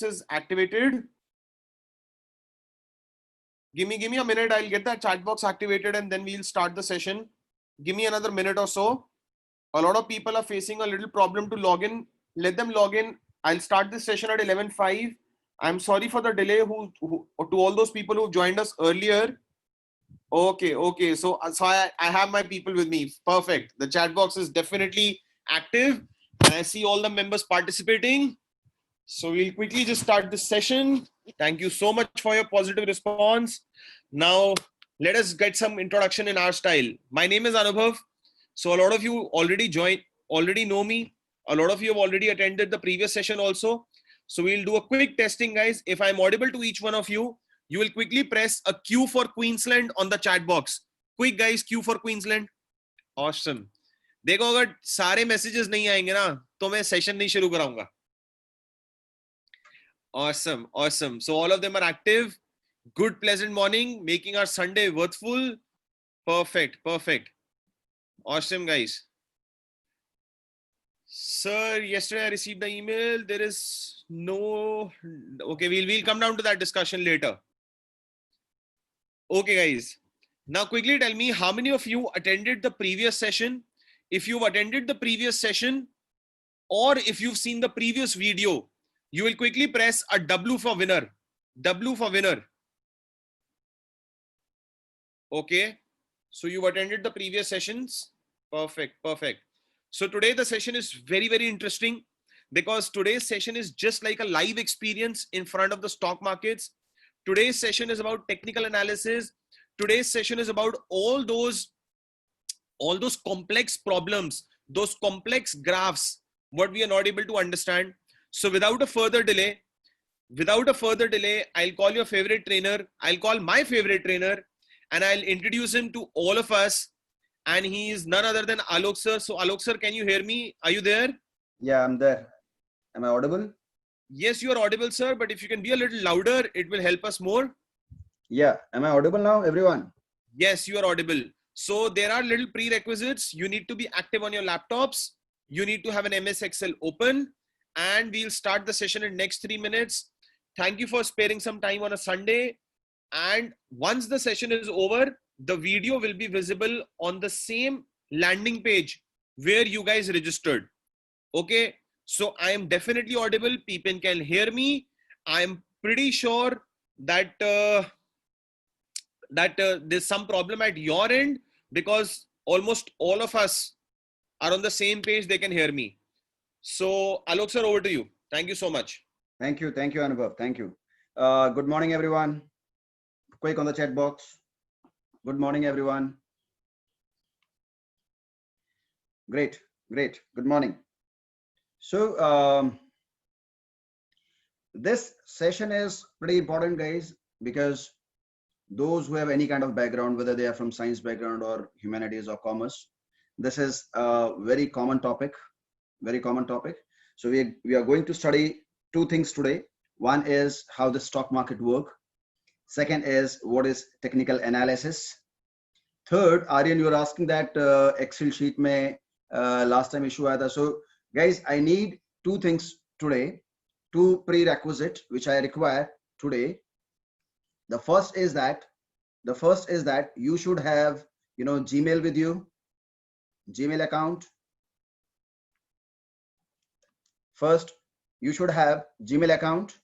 is activated. Give me a minute. I'll get that chat box activated and then we'll start the session. Give me another minute or so. A lot of people are facing a little problem to log in. Let them log in. I'll start this session at 11:05. I'm sorry for the delay to all those people who joined us earlier. Okay. So I have my people with me. Perfect. The chat box is definitely active and I see all the members participating. So we'll quickly just start this session. Thank you so much for your positive response. Now, let us get some introduction in our style. My name is Anubhav. So a lot of you already know me. A lot of you have already attended the previous session also. So we'll do a quick testing, guys. If I'm audible to each one of you, you will quickly press a Q for Queensland on the chat box. Quick, guys, Q for Queensland. Awesome. देखो अगर सारे messages नहीं आएंगे ना तो मैं session नहीं शुरू कराऊंगा. Awesome. So all of them are active. Good, pleasant morning, making our Sunday worthful. Perfect. Awesome, guys. Sir, yesterday I received the email. There is no... Okay, we'll come down to that discussion later. Okay, guys. Now quickly tell me how many of you attended the previous session. If you've attended the previous session or if you've seen the previous video, you will quickly press a W for winner. W for winner. Okay. So you've attended the previous sessions. Perfect. So today the session is very, very interesting because today's session is just like a live experience in front of the stock markets. Today's session is about technical analysis. Today's session is about all those complex problems, those complex graphs, what we are not able to understand. So without a further delay, I'll call your favorite trainer. I'll call my favorite trainer and I'll introduce him to all of us. And he is none other than Alok sir. So Alok sir, can you hear me? Are you there? Yeah, I'm there. Am I audible? Yes, you are audible, sir. But if you can be a little louder, it will help us more. Yeah. Am I audible now, everyone? Yes, you are audible. So there are little prerequisites. You need to be active on your laptops. You need to have an MS Excel open. And we'll start the session in next 3 minutes. Thank you for sparing some time on a Sunday. And once the session is over, the video will be visible on the same landing page where you guys registered. Okay. So I am definitely audible. People can hear me. I am pretty sure that there's some problem at your end because almost all of us are on the same page. They can hear me. So Alok sir, over to you. Thank you so much. Thank you, Anubhav. Thank you. Good morning, everyone. Quick on the chat box. Good morning, everyone. Great. Good morning. So this session is pretty important, guys, because those who have any kind of background, whether they are from science background or humanities or commerce, this is a very common topic. So we are going to study two things today. One is how the stock market work. Second is what is technical analysis. Third, Aryan, you are asking that Excel sheet mein last time issue aaya tha. So guys, I need two things today, two prerequisite which I require today. The first is that you should have, Gmail with you, Gmail account. First, you should have Gmail account.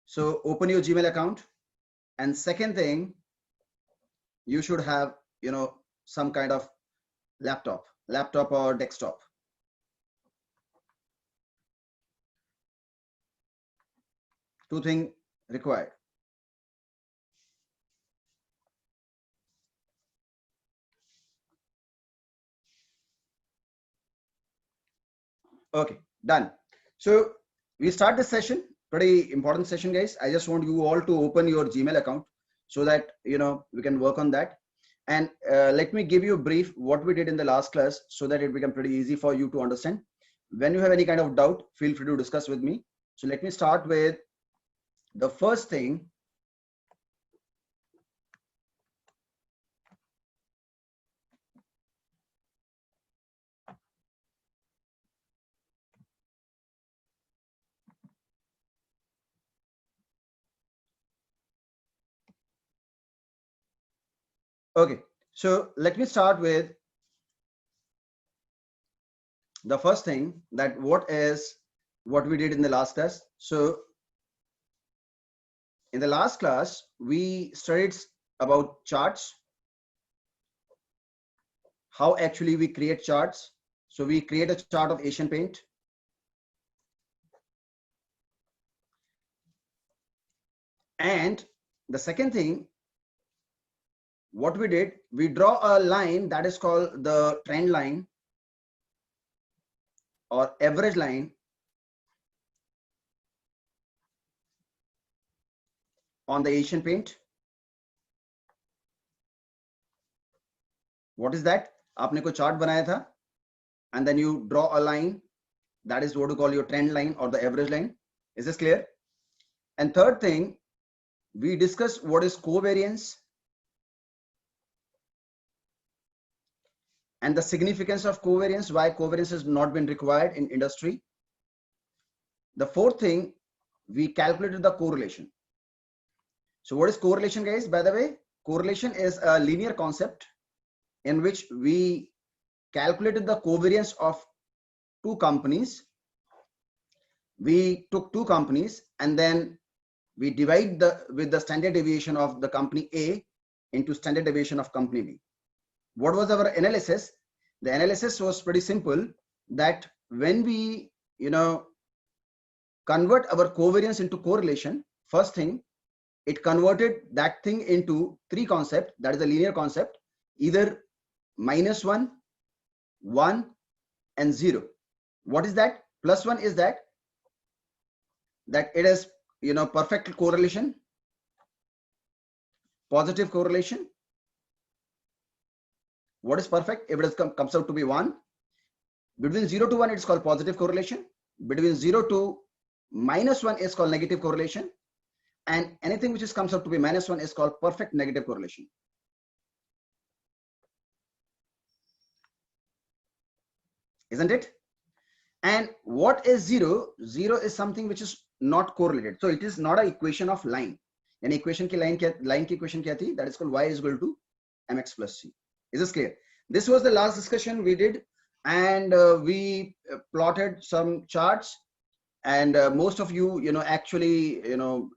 So open your Gmail account. And second thing, you should have, some kind of laptop or desktop. Two things required. Okay, done. So we start this session, pretty important session, guys. I just want you all to open your Gmail account so that, we can work on that. And let me give you a brief what we did in the last class so that it become pretty easy for you to understand. When you have any kind of doubt, feel free to discuss with me. So let me start with the first thing. Okay, so let me start with the first thing, that what we did in the last class. So in the last class, we studied about charts, how actually we create charts. So we create a chart of Asian Paint. And the second thing, what we did, we draw a line that is called the trend line or average line on the Asian Paint. What is that? आपने कोई chart बनाया था, and then you draw a line, that is what you call your trend line or the average line. Is this clear? And third thing, we discussed what is covariance and the significance of covariance, why covariance has not been required in industry. The fourth thing, we calculated the correlation. So what is correlation, guys? By the way, correlation is a linear concept in which we calculated the covariance of two companies. We took two companies and then we divide with the standard deviation of the company A into standard deviation of company B. What was our analysis? The analysis was pretty simple, that when we convert our covariance into correlation, first thing, it converted that thing into three concepts. That is a linear concept, either -1, 1 and 0. What is that? +1 is that it is perfect correlation, positive correlation. What is perfect? If it comes out to be 1. Between 0 to 1, it's called positive correlation. Between 0 to -1 is called negative correlation. And anything which comes out to be -1 is called perfect negative correlation. Isn't it? And what is 0? 0 is something which is not correlated. So it is not an equation of line. An equation ki line ki equation kya thi? That is called y is equal to mx plus c. Is this clear? This was the last discussion we did, and we plotted some charts, and most of you actually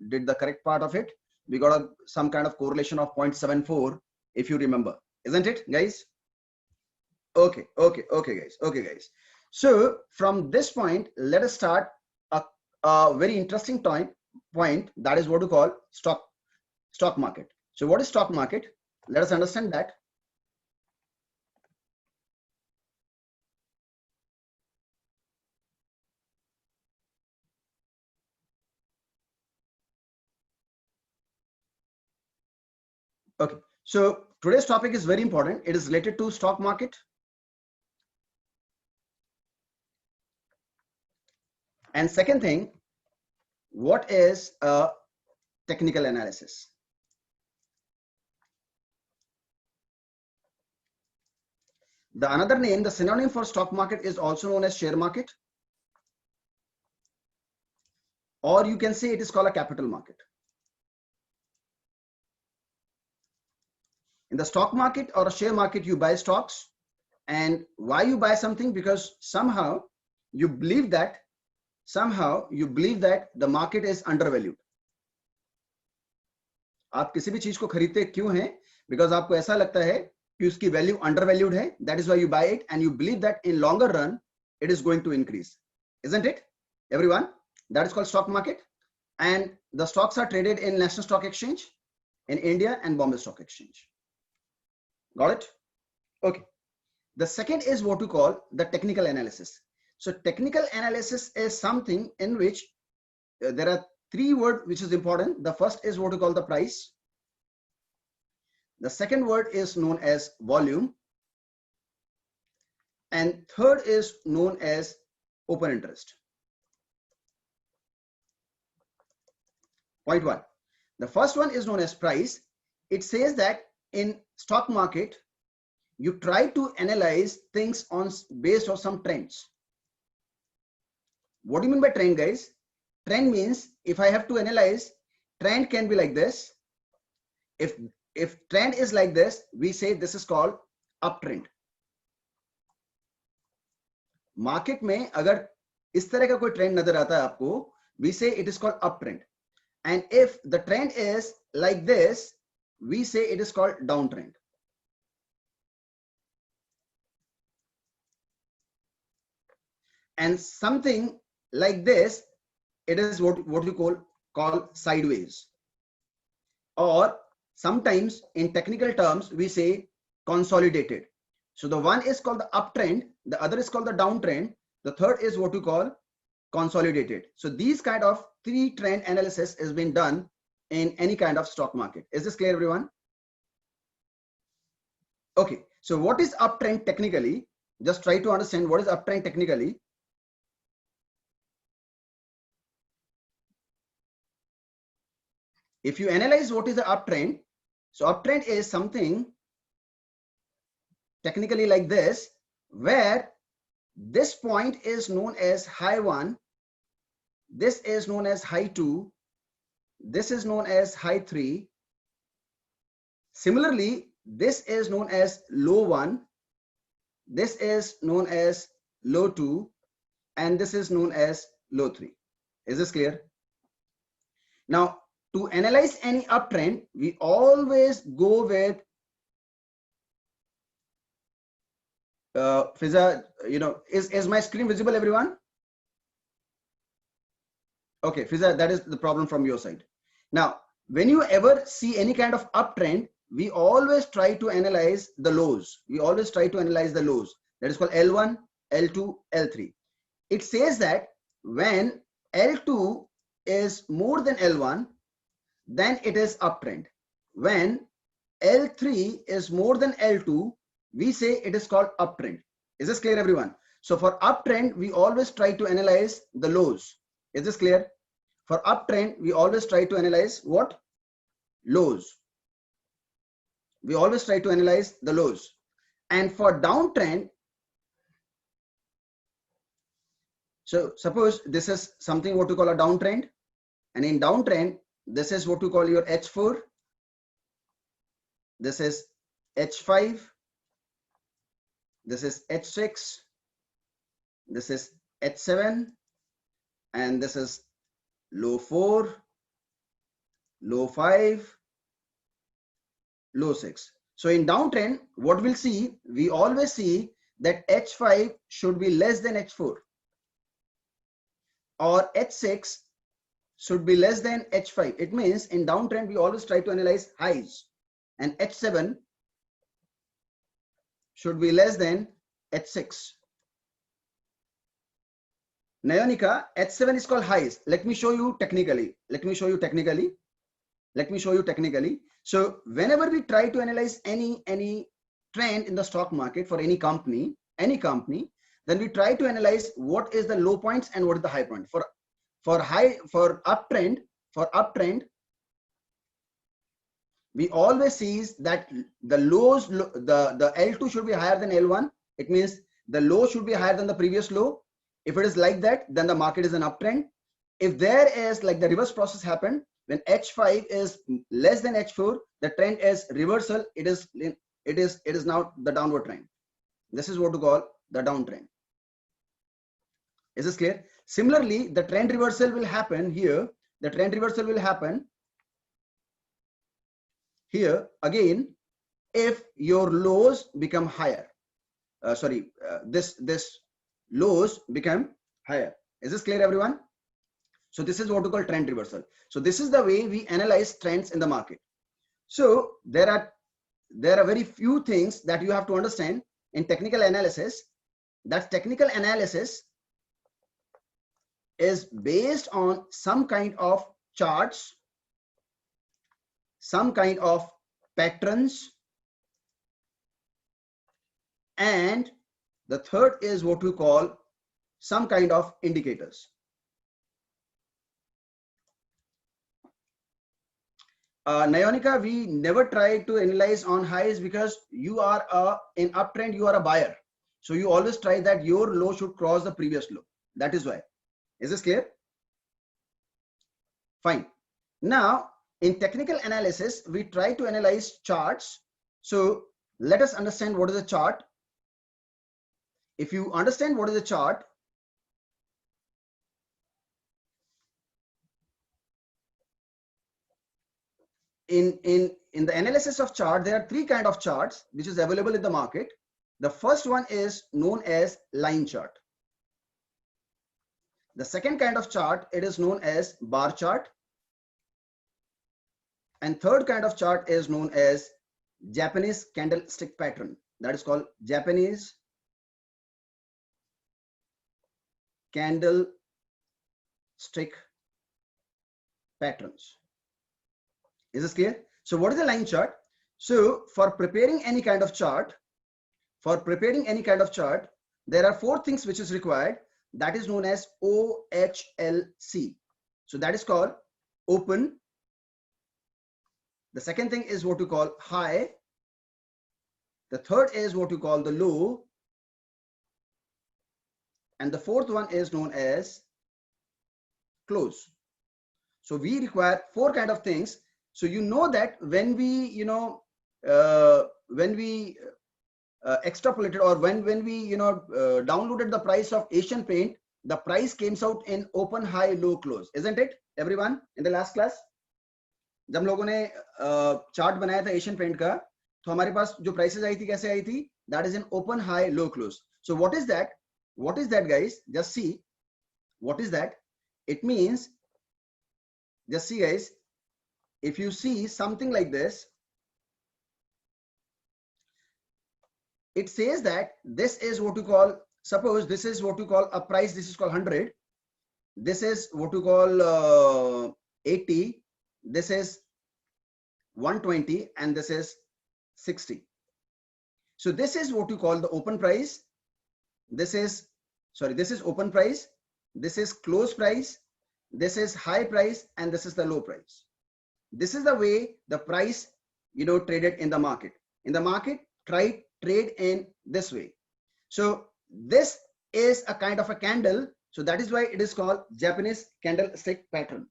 did the correct part of it. We got some kind of correlation of 0.74, if you remember, isn't it, guys? Okay, guys. So from this point, let us start a very interesting point, that is what we call stock market. So what is stock market? Let us understand that. Okay, so today's topic is very important. It is related to stock market. And second thing, what is a technical analysis? The another name, the synonym for stock market is also known as share market, or you can say it is called a capital market. In the stock market or a share market, you buy stocks. And why you buy something? Because somehow you believe that the market is undervalued. आप किसी भी चीज को खरीदते क्यों हैं? Because आपको ऐसा लगता है कि उसकी value undervalued है. That is why you buy it, and you believe that in longer run it is going to increase. Isn't it, everyone? That is called stock market. And the stocks are traded in National Stock Exchange in India and Bombay Stock Exchange. Got it? Okay. The second is what we call the technical analysis. So technical analysis is something in which there are three words which is important. The first is what we call the price. The second word is known as volume. And third is known as open interest. Point 1. The first one is known as price. It says that in stock market, you try to analyze things based on some trends. What do you mean by trend, guys? Trend means if I have to analyze, trend can be like this. If if trend is like this, we say this is called uptrend. Market में अगर इस तरह का कोई trend नजर आता है आपको, we say it is called uptrend. And if the trend is like this, we say it is called downtrend. And something like this, it is what we call sideways. Or sometimes in technical terms, we say consolidated. So the one is called the uptrend, the other is called the downtrend, the third is what we call consolidated. So these kind of three trend analysis has been done in any kind of stock market. Is this clear, everyone? Okay, so what is uptrend technically? Just try to understand what is uptrend technically. If you analyze what is the uptrend, so uptrend is something technically like this, where this point is known as high 1, this is known as high 2, this is known as high 3. Similarly, this is known as low 1, this is known as low 2, and this is known as low 3. Is this clear? Now, to analyze any uptrend, we always go with Fiza, is my screen visible, everyone? Okay, Fiza, that is the problem from your side. Now, when you ever see any kind of uptrend, we always try to analyze the lows. We always try to analyze the lows. That is called L1, L2, L3. It says that when L2 is more than L1, then it is uptrend. When L3 is more than L2, we say it is called uptrend. Is this clear, everyone? So for uptrend, we always try to analyze the lows. Is this clear? For uptrend, we always try to analyze what? Lows. We always try to analyze the lows. And for downtrend, so suppose this is something what we call a downtrend, and in downtrend, this is what we call your H4, this is H5, this is H6, this is H7, and this is low 4, low 5, low 6. So in downtrend, what we'll see, we always see that H5 should be less than H4, or H6 should be less than H5. It means in downtrend, we always try to analyze highs, and H7 should be less than H6. Nayonika, H7 is called highs. Let me show you technically. So whenever we try to analyze any trend in the stock market for any company, then we try to analyze what is the low points and what is the high point. For uptrend, we always see that the lows, the L2 should be higher than L1. It means the low should be higher than the previous low. If it is like that, then the market is an uptrend. If there is like the reverse process happened, when H5 is less than H4, the trend is reversal. It is now the downward trend. This is what we call the downtrend. Is this clear? Similarly, the trend reversal will happen here. The trend reversal will happen here again if your lows become higher. This lows become higher. Is this clear, everyone? So this is what we call trend reversal. So this is the way we analyze trends in the market. So there are very few things that you have to understand in technical analysis. That technical analysis is based on some kind of charts, some kind of patterns, and the third is what we call some kind of indicators. Nayonika, we never try to analyze on highs because you are in uptrend, you are a buyer. So you always try that your low should cross the previous low. That is why. Is this clear? Fine. Now, In technical analysis, we try to analyze charts. So let us understand what is a chart. If you understand what is a chart, in the analysis of chart, there are three kind of charts which is available in the market. The first one is known as line chart. The second kind of chart, it is known as bar chart. And third kind of chart is known as Japanese candlestick pattern. That is called Japanese candlestick patterns. Is this clear? So what is a line chart? So for preparing any kind of chart, there are four things which is required. That is known as OHLC. So that is called open. The second thing is what you call high. The third is what you call the low. And the fourth one is known as close. So we require four kind of things. So you know that when we, extrapolated or when we, downloaded the price of Asian Paint, the price came out in open, high, low, close, isn't it? Everyone in the last class, जब हम लोगों ने chart बनाया था Asian paint का, तो हमारे पास जो प्राइसेस आई थी कैसे आई थी? That is in open, high, low, close. So what is that? What is that, guys? Just see. What is that? It means, just see, guys. If you see something like this, it says that this is what you call, suppose this is what you call a price, this is called 100. This is what you call 80. This is 120 and this is 60. So this is what you call the open price. This is open price. This is close price. This is high price and this is the low price. This is the way the price, traded in the market. In the market, trade in this way. So this is a kind of a candle. So that is why it is called Japanese candlestick pattern.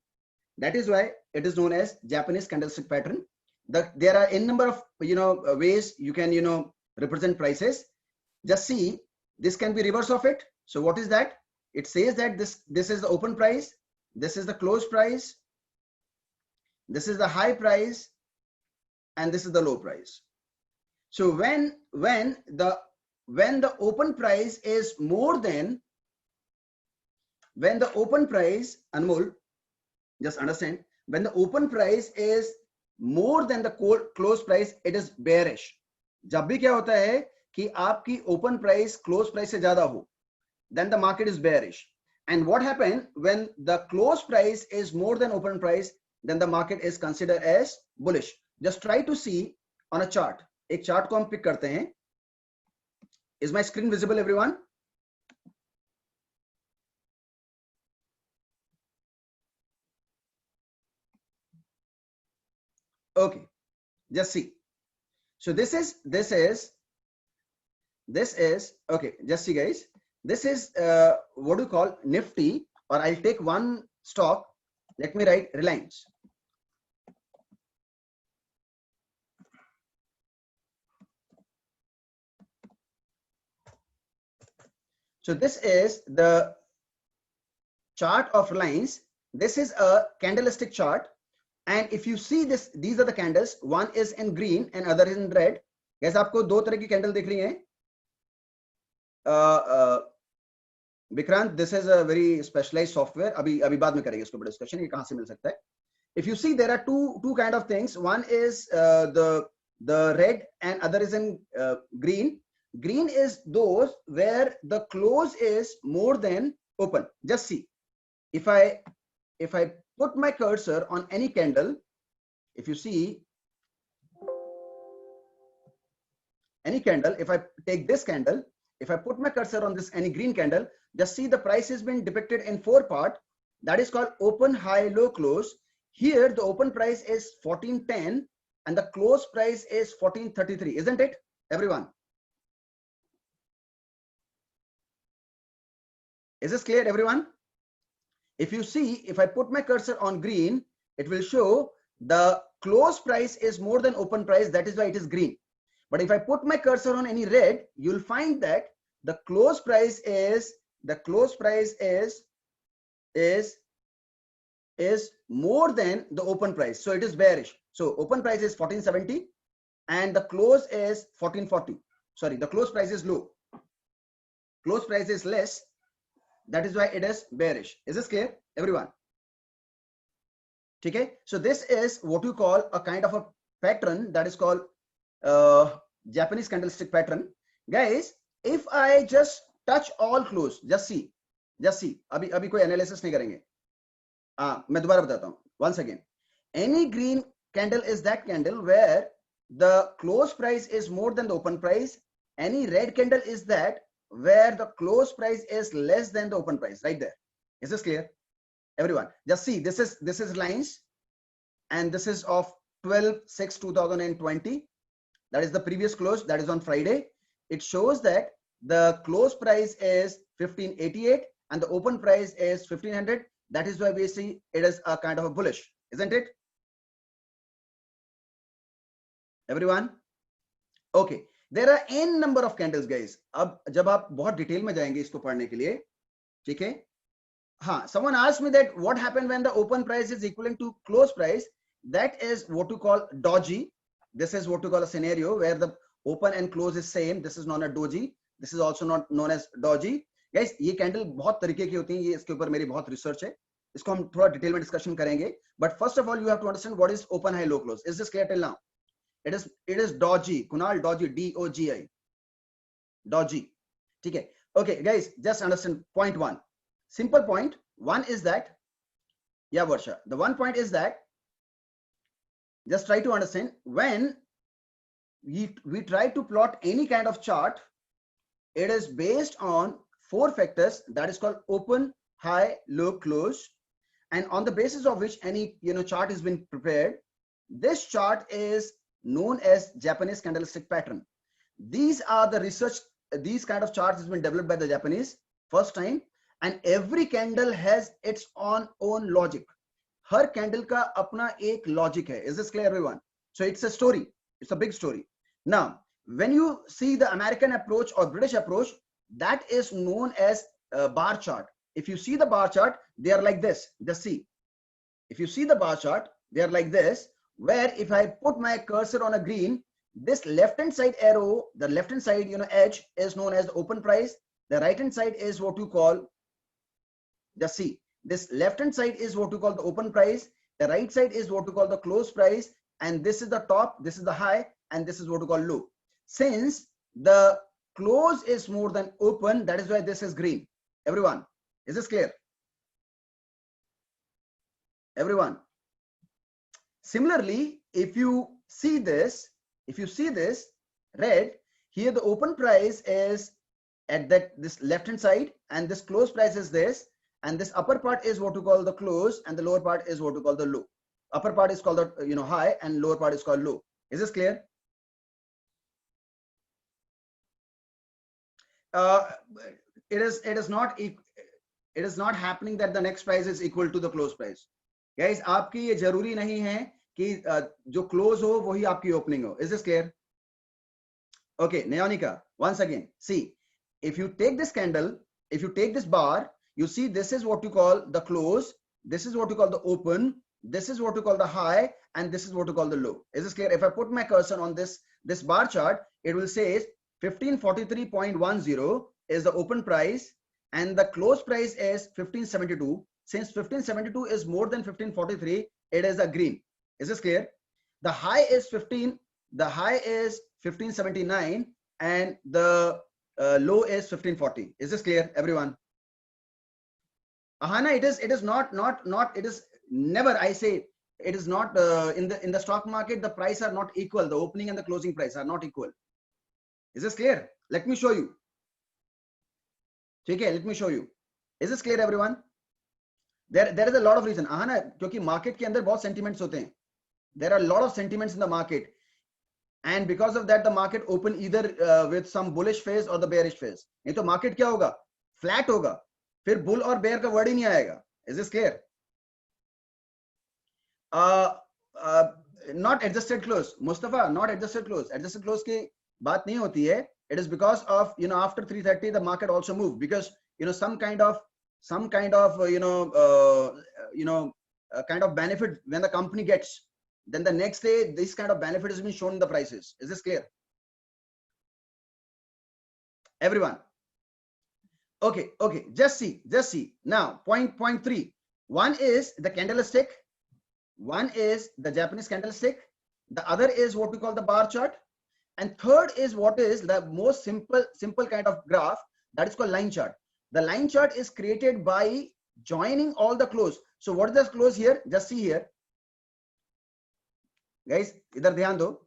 That is why it is known as Japanese candlestick pattern. There are a number of ways you can represent prices. Just see, this can be reverse of it. So what is that? It says that this is the open price, this is the close price, this is the high price, and this is the low price. So when the open price is more than, when the open price, Anmol, just understand, when the open price is more than the close price, it is bearish. जब भी क्या होता है कि आपकी open price close price से ज्यादा हो, then the market is bearish. And what happened when the close price is more than open price, then the market is considered as bullish. Just try to see on a chart. एक chart को हम pick करते हैं. Is my screen visible, everyone? Okay, just see. So this is okay. Just see, guys. This is what do you call Nifty, or I'll take one stock. Let me write Reliance. So this is the chart of Reliance. This is a candlestick chart. And if you see this, these are the candles. One is in green and other is in red. Guys, आपको दो तरह की candle दिख रही हैं. Vikrant, this is a very specialized software. अभी बाद में करेंगे इसको बड़ा discussion. ये कहाँ से मिल सकता है? If you see, there are two kind of things. One is the red and other is in green. Green is those where the close is more than open. Just see. If I put my cursor on any candle, if you see any candle, if I take this candle, if I put my cursor on this any green candle, just see the price has been depicted in 4 parts. That is called open, high, low, close. Here the open price is 1410 and the close price is 1433, isn't it, everyone? Is this clear, everyone? If you see, if I put my cursor on green, it will show the close price is more than open price, that is why it is green. But if I put my cursor on any red, you'll find that the close price is more than the open price, so it is bearish. So open price is 1470 and the close is 1440. Sorry, the close price is low, close price is less, that is why it is bearish. Is this clear, everyone? Okay, so this is what you call a kind of a pattern that is called Japanese candlestick pattern. Guys, if I just touch all close, just see, अभी कोई analysis नहीं करेंगे. मैं दोबारा बताता हूँ. Once again, any green candle is that candle where the close price is more than the open price. Any red candle is that where the close price is less than the open price. Right there. Is this clear, everyone? Just see, this is lines, and this is of 12/6/2020. That is the previous close, that is on Friday. It shows that the close price is 1588 and the open price is 1500. That is why we see it is a kind of a bullish, isn't it, everyone? Okay, there are n number of candles, guys. अब जब आप बहुत detail में जाएंगे इसको पढ़ने के लिए, ठीक है? हाँ, someone asked me that what happened when the open price is equivalent to close price. That is what you call doji. This is what you call a scenario where the open and close is same. This is known as doji. This is also not known as doji. Guys, ये candle बहुत तरीके की होती हैं, ये इसके ऊपर मेरी बहुत रिसर्च है, इसको हम थोड़ा डिटेल में डिस्कशन करेंगे. But first of all, you have to understand what is open, high, low, close. Is this clear till now? It is doji. Kunal, doji, D-O-G-I. Doji. ठीक है? Okay, guys, just understand point one. Simple point. One is that, yeah, Varsha. The one point is that, just try to understand, when we try to plot any kind of chart, it is based on 4 factors, that is called open, high, low, close, and on the basis of which any chart has been prepared. This chart is known as Japanese candlestick pattern. These are the research, these kind of charts has been developed by the Japanese first time, and every candle has its own logic. Her candle का अपना एक logic है. Is this clear, everyone? So it's a story. It's a big story. Now, when you see the American approach or British approach, that is known as a bar chart. If you see the bar chart, they are like this. Just see. If you see the bar chart, they are like this, where if I put my cursor on a green, this left-hand side arrow, the left-hand side, edge is known as the open price. The right-hand side is what you call, just see, this left-hand side is what you call the open price. The right side is what you call the close price. And this is the top, this is the high, and this is what you call low. Since the close is more than open, that is why this is green. Everyone, is this clear? Everyone. Similarly, if you see this red, here the open price is at this left-hand side, and this close price is this, and this upper part is what you call the close, and the lower part is what you call the low. Upper part is called the high, and lower part is called low. Is this clear? It is not happening that the next price is equal to the close price. Guys, आपकी ये जरूरी नहीं है कि जो close हो वही आपकी opening हो. Is this clear? Okay, Neonika, once again, see, if you take this candle, if you take this bar, you see this is what you call the close, this is what you call the open, this is what you call the high, and this is what you call the low. Is this clear? If I put my cursor on this bar chart, it will say 1543.10 is the open price, and the close price is 1572. Since 1572 is more than 1543, it is a green. Is this clear? The high is 1579, and the low is 1540. Is this clear, everyone? Ahana, it is not, it is never, I say, it is not in the stock market, the price are not equal. The opening and the closing price are not equal. Is this clear? Let me show you. Okay, let me show you. Is this clear, everyone? There is a lot of reason. Ahana, क्योंकि market के अंदर बहुत sentiments होते हैं. There are a lot of sentiments in the market, and because of that, the market open either with some bullish phase or the bearish phase. नहीं तो market क्या होगा? Flat होगा. फिर bull और bear का word ही नहीं आएगा. Is this clear? not adjusted close, Mustafa, not adjusted close. Adjusted close की बात नहीं होती है. It is because of, you know, after 3:30 the market also moved, because, you know, some kind of kind of benefit when the company gets, then the next day this kind of benefit has been shown in the prices. Is this clear, everyone? Okay, just see now. Point 3. One is the candlestick, one is the Japanese candlestick, the other is what we call the bar chart, and third is what is the most simple kind of graph, that is called line chart. The line chart is created by joining all the close. So what is the close here? Just see here, guys, idhar dhyan do.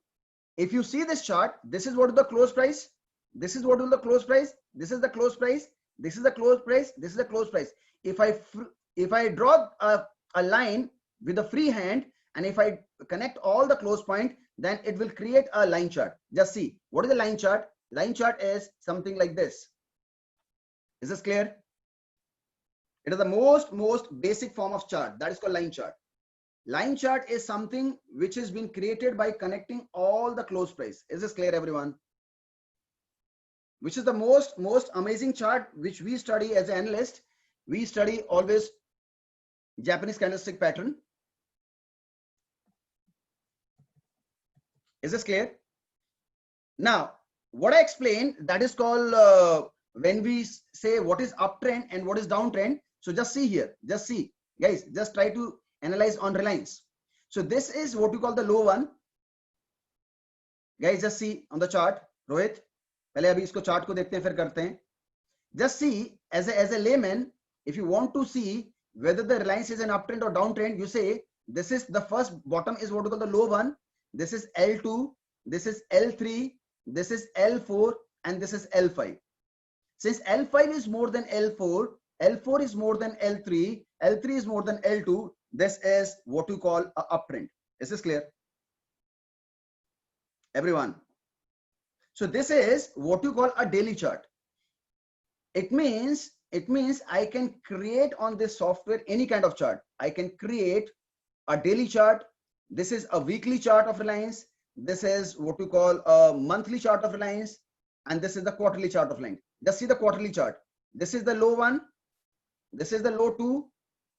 If you see this chart, this is what is the close price, this is what is the close price, this is the close price, this is the close price, this is the close price. If I draw a line with a free hand, and if I connect all the close point, then it will create a line chart. Just see, what is the line chart? Line chart is something like this. Is this clear? It is the most basic form of chart, that is called line chart. Line chart is something which has been created by connecting all the close price. Is this clear, everyone? Which is the most amazing chart which we study as an analyst. We study always Japanese candlestick pattern. Is this clear? Now, what I explained, that is called when we say what is uptrend and what is downtrend. So just see here, just see, guys, just try to analyze on Reliance. So this is what we call the low one. Guys, just see on the chart. Rohit, पहले अभी इसको chart को देखते हैं, फिर करते हैं. Just see, as a layman, if you want to see whether the Reliance is an uptrend or downtrend, you say this is the first bottom is what we call the low one. This is L2, this is L3, this is L4, and this is L5. Since L5 is more than L4, L4 is more than L3, L3 is more than L2, this is what you call a uptrend. Is this clear, everyone? So this is what you call a daily chart. It means I can create on this software any kind of chart. I can create a daily chart. This is a weekly chart of Reliance. This is what you call a monthly chart of Reliance, and this is the quarterly chart of Reliance. Just see the quarterly chart. This is the low one, this is the low 2,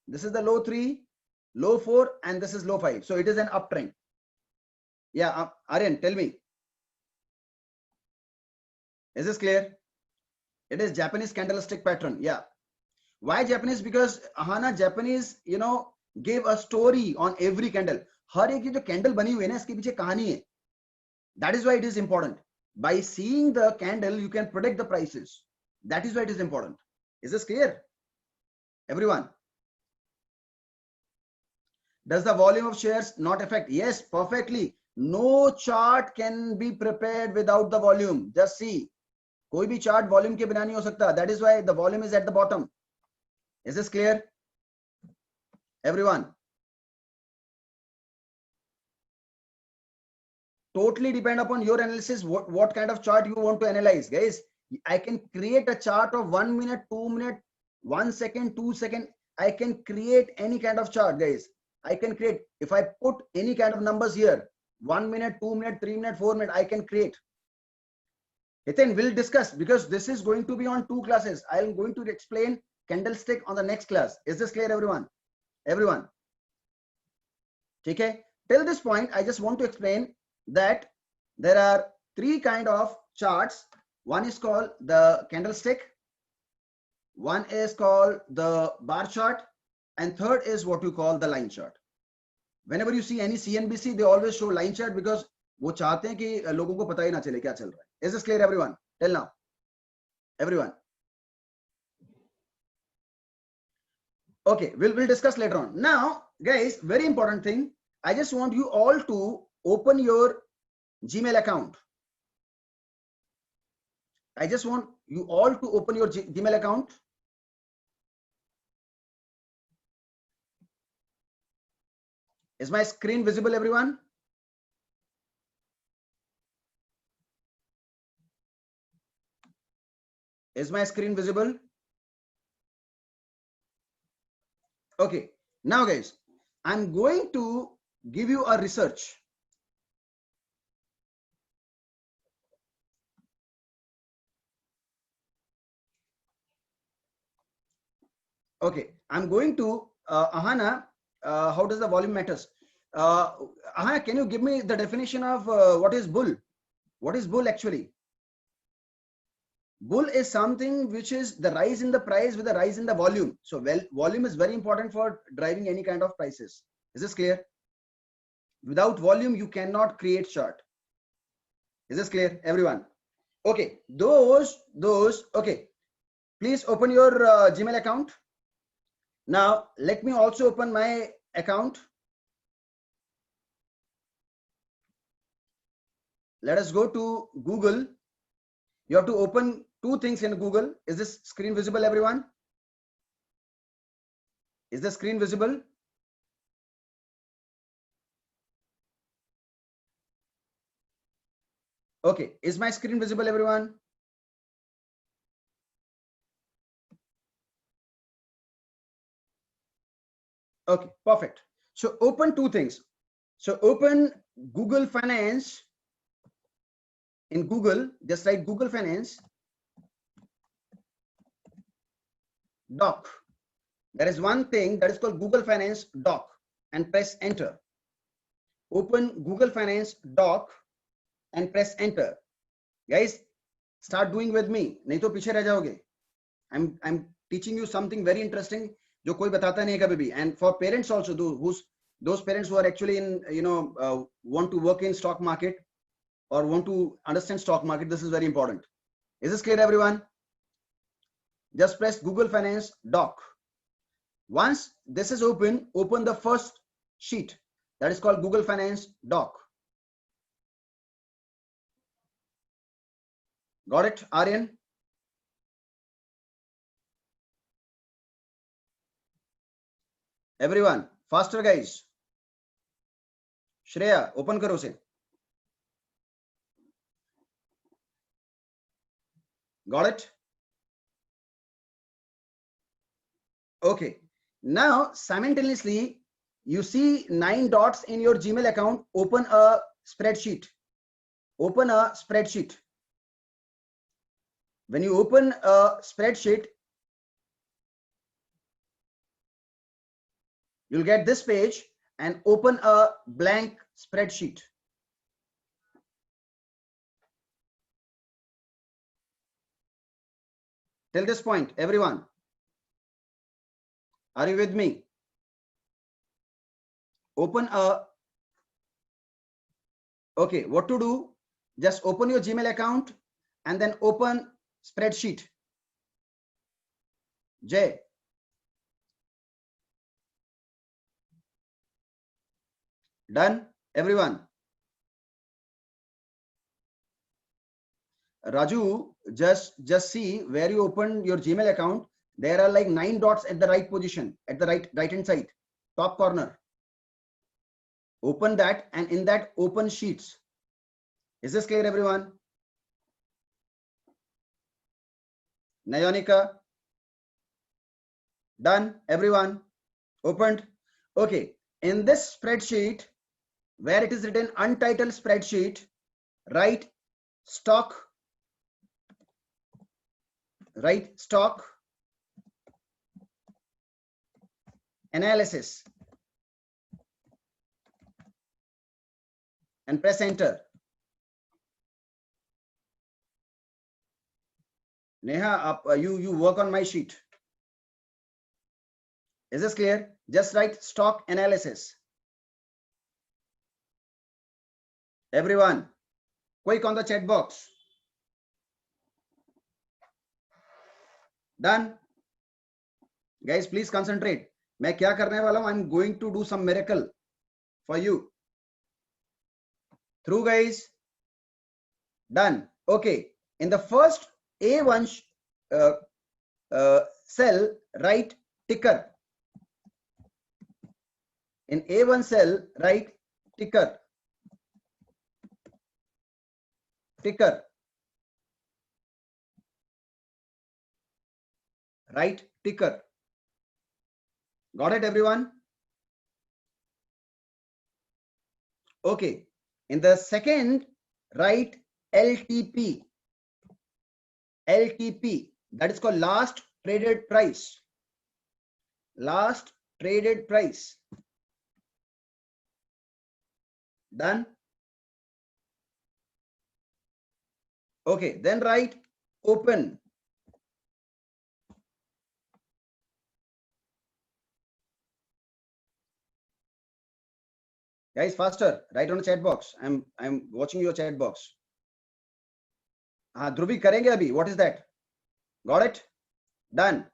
this is the low 3, low 4, and this is low 5. So it is an uptrend. Yeah, Aryan, tell me. Is this clear? It is Japanese candlestick pattern. Yeah. Why Japanese? Because Ahana Japanese, you know, gave a story on every candle. हर एक जो candle बनी हुई है ना, इसके पीछे कहानी है. That is why it is important. By seeing the candle, you can predict the prices. That is why it is important. Is this clear, everyone? Does the volume of shares not affect? Yes, perfectly. No chart can be prepared without the volume. Just see. कोई भी chart volume के बिना नहीं हो सकता. That is why the volume is at the bottom. Is this clear, everyone? Totally depend upon your analysis, what kind of chart you want to analyze, guys. I can create a chart of 1 minute, 2 minute, 1 second, 2 second. I can create any kind of chart, guys. I can create, if I put any kind of numbers here, 1 minute, 2 minute, 3 minute, 4 minute, I can create. Then we'll discuss, because this is going to be on 2 classes. I am going to explain candlestick on the next class. Is this clear, everyone? Everyone? Okay. Till this point, I just want to explain that there are 3 kind of charts. One is called the candlestick, one is called the bar chart, and third is what you call the line chart. Whenever you see any CNBC, they always show line chart, because वो चाहते हैं कि लोगों को पता ही ना चले क्या चल रहा है. Is this clear, everyone? Till now, everyone? Okay, we'll discuss later on. Now, guys, very important thing. I just want you all to open your Gmail account. I just want you all to open your Gmail account. Is my screen visible, everyone? Is my screen visible? Okay. Now, guys, I'm going to give you a research. Okay, I'm going to Ahana. How does the volume matters? Ahana, can you give me the definition of what is bull? What is bull actually? Bull is something which is the rise in the price with a rise in the volume. So, well, volume is very important for driving any kind of prices. Is this clear? Without volume, you cannot create chart. Is this clear, everyone? Okay, those. Okay, please open your Gmail account. Now, let me also open my account. Let us go to Google. You have to open two things in Google. Is this screen visible, everyone? Is the screen visible? Okay, is my screen visible, everyone? Okay, perfect. So open two things. So open Google Finance. In Google, just write Google Finance doc. There is one thing that is called Google Finance doc and press enter. Open Google Finance doc and press enter. Guys, start doing with me. नहीं तो पीछे रह जाओगे. I'm teaching you something very interesting जो कोई बताता नहीं कभी भी. And for parents also, those parents who are actually in want to work in stock market or want to understand stock market, this is very important. Is this clear, everyone? Just press Google Finance doc. Once this is open, open the first sheet that is called Google Finance doc. Got it, Aryan? Everyone, faster guys. Shreya, open karo se. Got it? Okay. Now, simultaneously, you see 9 dots in your Gmail account. Open a spreadsheet. Open a spreadsheet. When you open a spreadsheet, you'll get this page and open a blank spreadsheet. Till this point, everyone, are you with me? Open a, okay, what to do? Just open your Gmail account and then open spreadsheet. Jay. Done, everyone? Raju, just see where you open your Gmail account. There are like 9 dots at the right position, at the right hand side, top corner. Open that, and in that open sheets. Is this clear, everyone? Nayonika? Done, everyone? Opened? Okay, in this spreadsheet, where it is written untitled spreadsheet, write stock analysis and press enter. Neha, you work on my sheet. Is this clear? Just write stock analysis. Everyone, quick on the chat box. Done. Guys, please concentrate. मैं क्या करने वाला हूं? I'm going to do some miracle for you. Through, guys. Done. Okay. In the first A1 cell, write ticker. In A1 cell, write ticker. Ticker. Write ticker. Got it, everyone? Okay. In the second, write LTP. LTP. That is called last traded price. Last traded price. Done. Okay. Then write open. Guys, faster. Write on the chat box. I'm watching your chat box. Dhruvi karenge abhi. What is that? Got it? Done.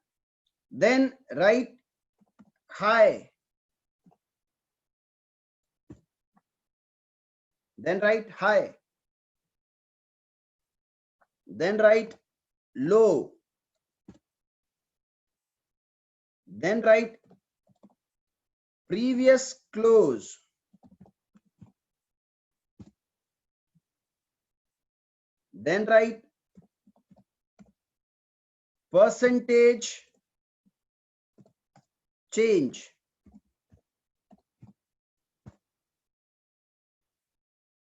Then write high. Then write high. Then write low. Then write previous close. Then write percentage change.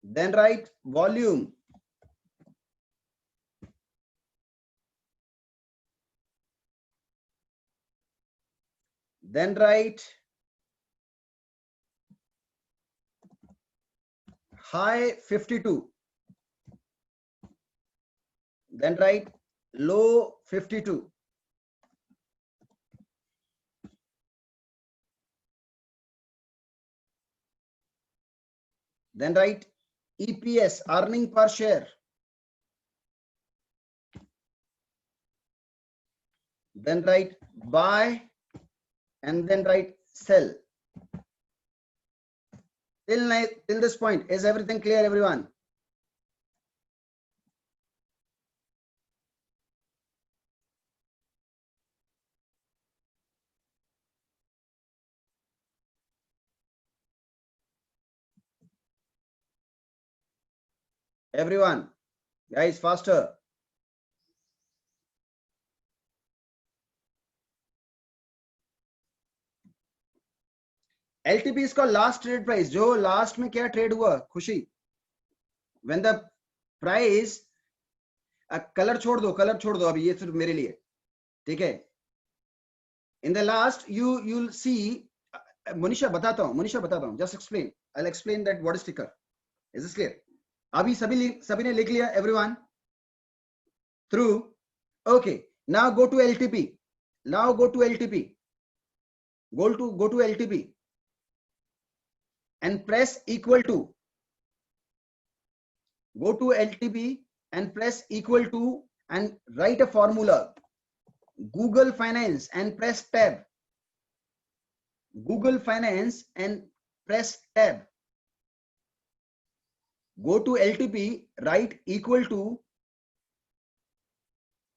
Then write volume. Then write high 52. Then write low 52. Then write EPS, earning per share. Then write buy and then write sell. Till this point, is everything clear, everyone? Everyone, guys, faster. LTP is called last traded price. जो last में क्या trade हुआ? खुशी. When the price, colour छोड़ दो अभी, ये सिर्फ मेरे लिए, ठीक है? In the last, you'll see. Monisha बताता हूँ. Just explain. I'll explain that what is ticker. Is this clear? अभी सभी ने लिख लिया, everyone? Through. Okay. Now go to LTP. Go to LTP and press equal to. Go to LTP and press equal to and write a formula. Google Finance and press tab. Google Finance and press tab. Go to LTP, write equal to,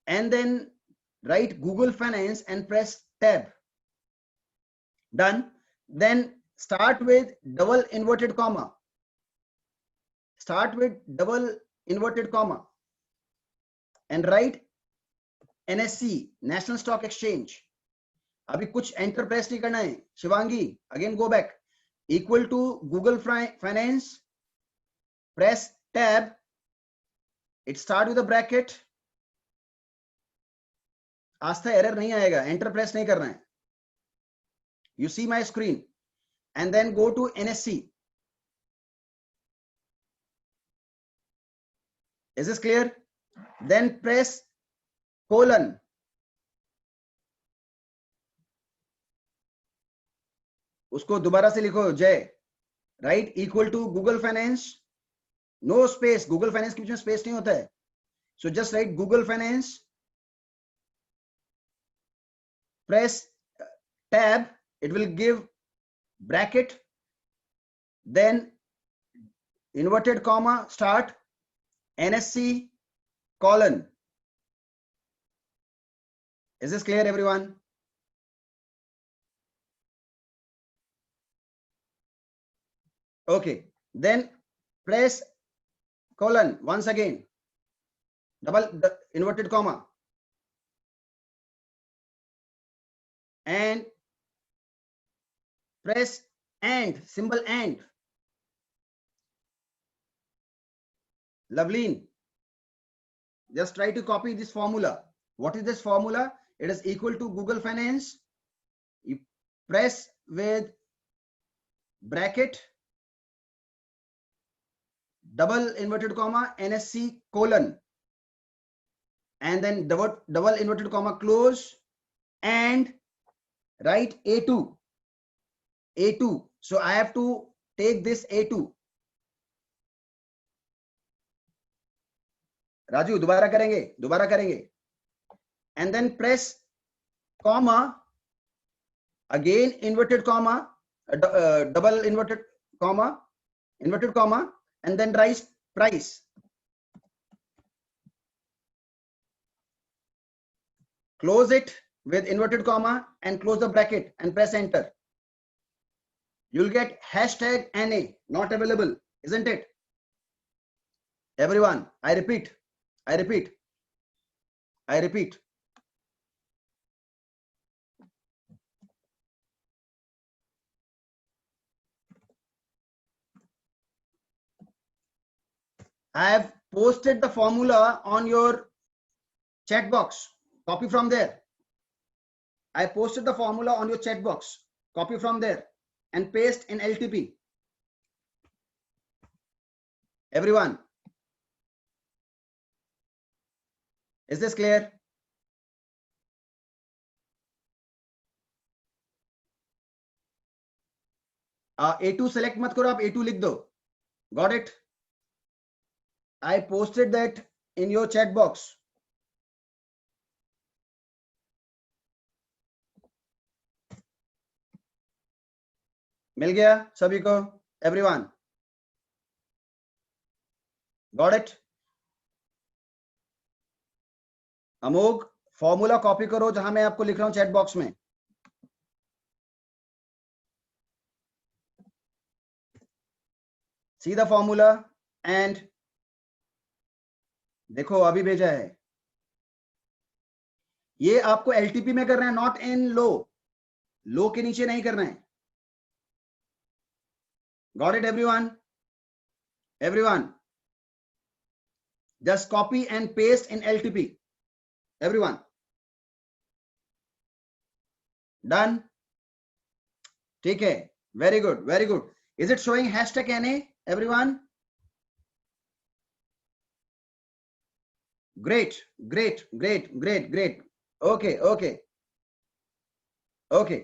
and then write Google Finance and press tab. Done. Then start with double inverted comma. And write NSE, National Stock Exchange. अभी कुछ enter press नहीं करना है. Shivangi, again go back. Equal to Google Finance. Press tab. It start with a bracket. Aastha error नहीं आएगा. Enter press नहीं करना है. You see my screen. And then go to NSE. Is this clear? Then press colon. उसको दोबारा से लिखो जय. Write equal to Google Finance. No space. Google Finance के बीच में space नहीं होता है. So just write Google Finance. Press tab. It will give bracket. Then inverted comma, start NSE colon. Is this clear, everyone? Okay. Then press colon once again. Double inverted comma. And press and, symbol and. Loveleen, just try to copy this formula. What is this formula? It is equal to Google Finance. You press with bracket, double inverted comma, NSC colon, and then double inverted comma close, and write A2. A2. So I have to take this A2. Raju, दोबारा करेंगे. And then press comma, again inverted comma, double inverted comma, and then write price. Close it with inverted comma and close the bracket and press enter. You'll get hashtag NA, not available, isn't it? Everyone, I repeat. I have posted the formula on your chat box. Copy from there. I posted the formula on your chat box. Copy from there and paste in LTP. Everyone, is this clear? A2 select मत करो, आप A2 लिख दो. Got it? I posted that in your chat box. मिल गया सभी को? Everyone, got it? Amogh, formula copy करो जहां मैं आपको लिख रहा हूं चैट बॉक्स में. See the formula and देखो अभी भेजा है. ये आपको LTP में करना है, नॉट इन लो के नीचे नहीं करना है. Got it, everyone? Just copy and paste in LTP. Everyone, done? ठीक है, very good. Is it showing hashtag NA, everyone? Great.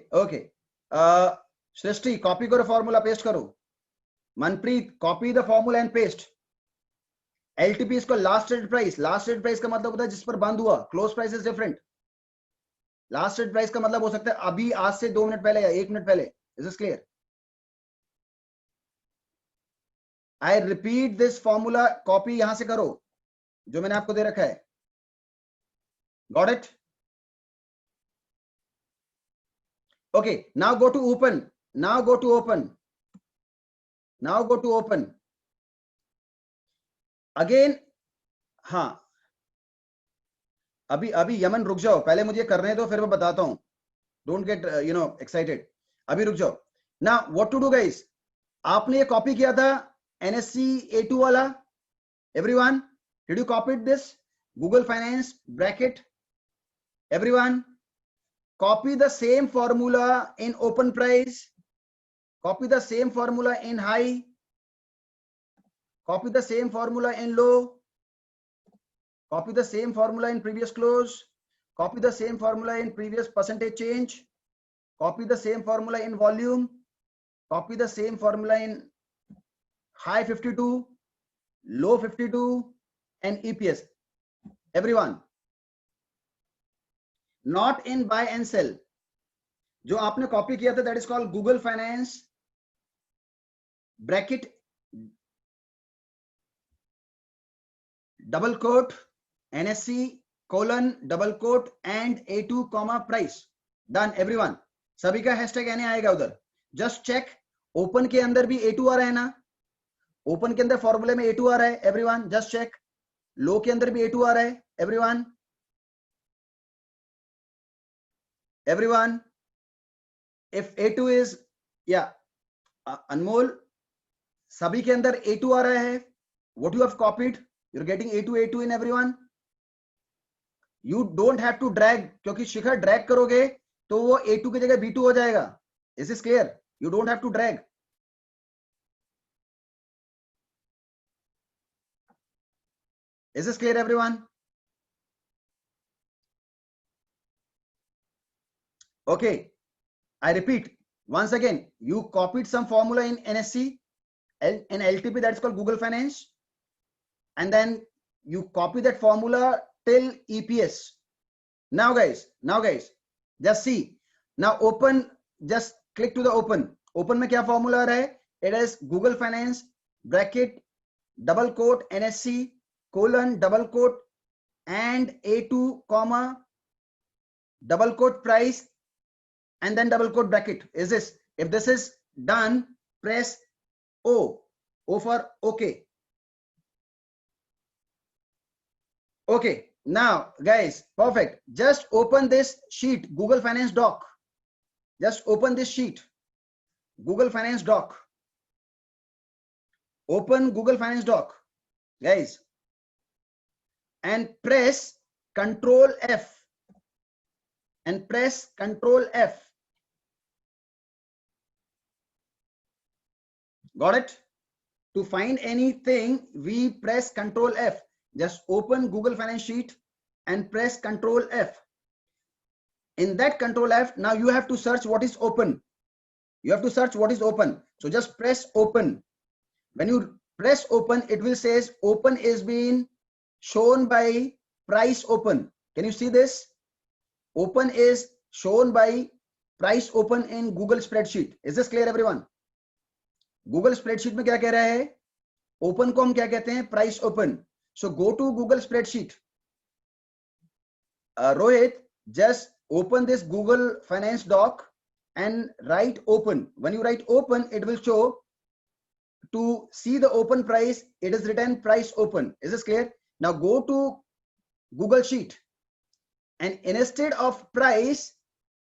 Okay. Shrishti, copy करो formula, paste करो. Manpreet, copy the formula and paste. LTP इसको last trade price का मतलब होता है जिस पर बंद हुआ. Close price is different. Last trade price का मतलब हो सकता है अभी, आज से 2 मिनट पहले या 1 मिनट पहले. Is this clear? I repeat this formula, copy यहां से करो जो मैंने आपको दे रखा है. Got it? Okay, now go to open. Again, हाँ, अभी यमन रुक जाओ, पहले मुझे करने दो, फिर मैं बताता हूं. Don't get excited. अभी रुक जाओ. Now what to do, guys? आपने ये कॉपी किया था NSC A2 वाला. Everyone, did you copy this? Google Finance bracket. Everyone, copy the same formula in open price. Copy the same formula in high. Copy the same formula in low. Copy the same formula in previous close. Copy the same formula in previous percentage change. Copy the same formula in volume. Copy the same formula in high 52, low 52, and EPS. Everyone, not in buy and sell. जो आपने copy किया था, that is called Google Finance bracket double quote NSC colon double quote and A2 comma price. Done, everyone. सभी का hashtag NA आएगा उधर. Just check. Open के अंदर भी A2 आ रहा है ना? ओपन के अंदर फॉर्मूले में A2 आ रहा है. Everyone, just check. लो के अंदर भी A2 आ रहा है. Everyone, if A2 is, yeah, अनमोल, सभी के अंदर A2 आ रहा है. What you have copied, You're getting A2 in everyone. You don't have to drag, क्योंकि शिखर drag करोगे तो वो A2 की जगह B2 हो जाएगा. Is this clear? You don't have to drag. Is this clear, everyone? Okay. I repeat once again. You copied some formula in NSC, in LTP, that's called Google Finance, and then you copy that formula till EPS. Now guys, just see. Now open, just click to the open. Open में क्या formula आ रहा है? It is Google Finance bracket double quote NSC colon double quote and A2 comma double quote price and then double quote bracket. Is this? If this is done, press O. O for OK. Okay. Now, guys, perfect. Just open this sheet, Google Finance doc. Just open this sheet, Google Finance doc. Open Google Finance doc, guys, and press Control F. And press Control F. Got it? To find anything, we press Control F. Just open Google Finance sheet and press Control F. In that Control F, now you have to search what is open. You have to search what is open. So just press open. When you press open, it will say open is being shown by price open. Can you see this? Open is shown by price open in Google spreadsheet. Is this clear, everyone? Google spreadsheet में क्या कह रहा है? Open को हम क्या कहते हैं? Price open. So go to Google spreadsheet. Rohit, just open this Google Finance doc and write open. When you write open, it will show to see the open price. It is written price open. Is this clear? Now go to Google Sheet and instead of price,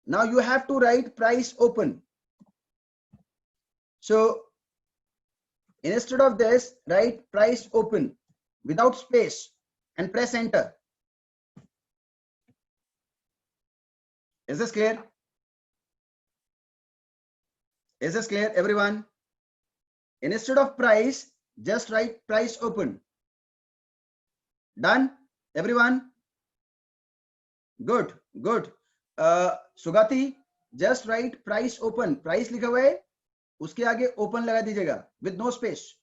now you have to write price open. So instead of this, write price open without space and press enter. Is this clear? Is this clear, everyone? Instead of price, just write price open. Done, everyone? Good, good. Sugati, just write price open. Price लिखा हुआ है, उसके आगे open लगा दीजिएगा with no space.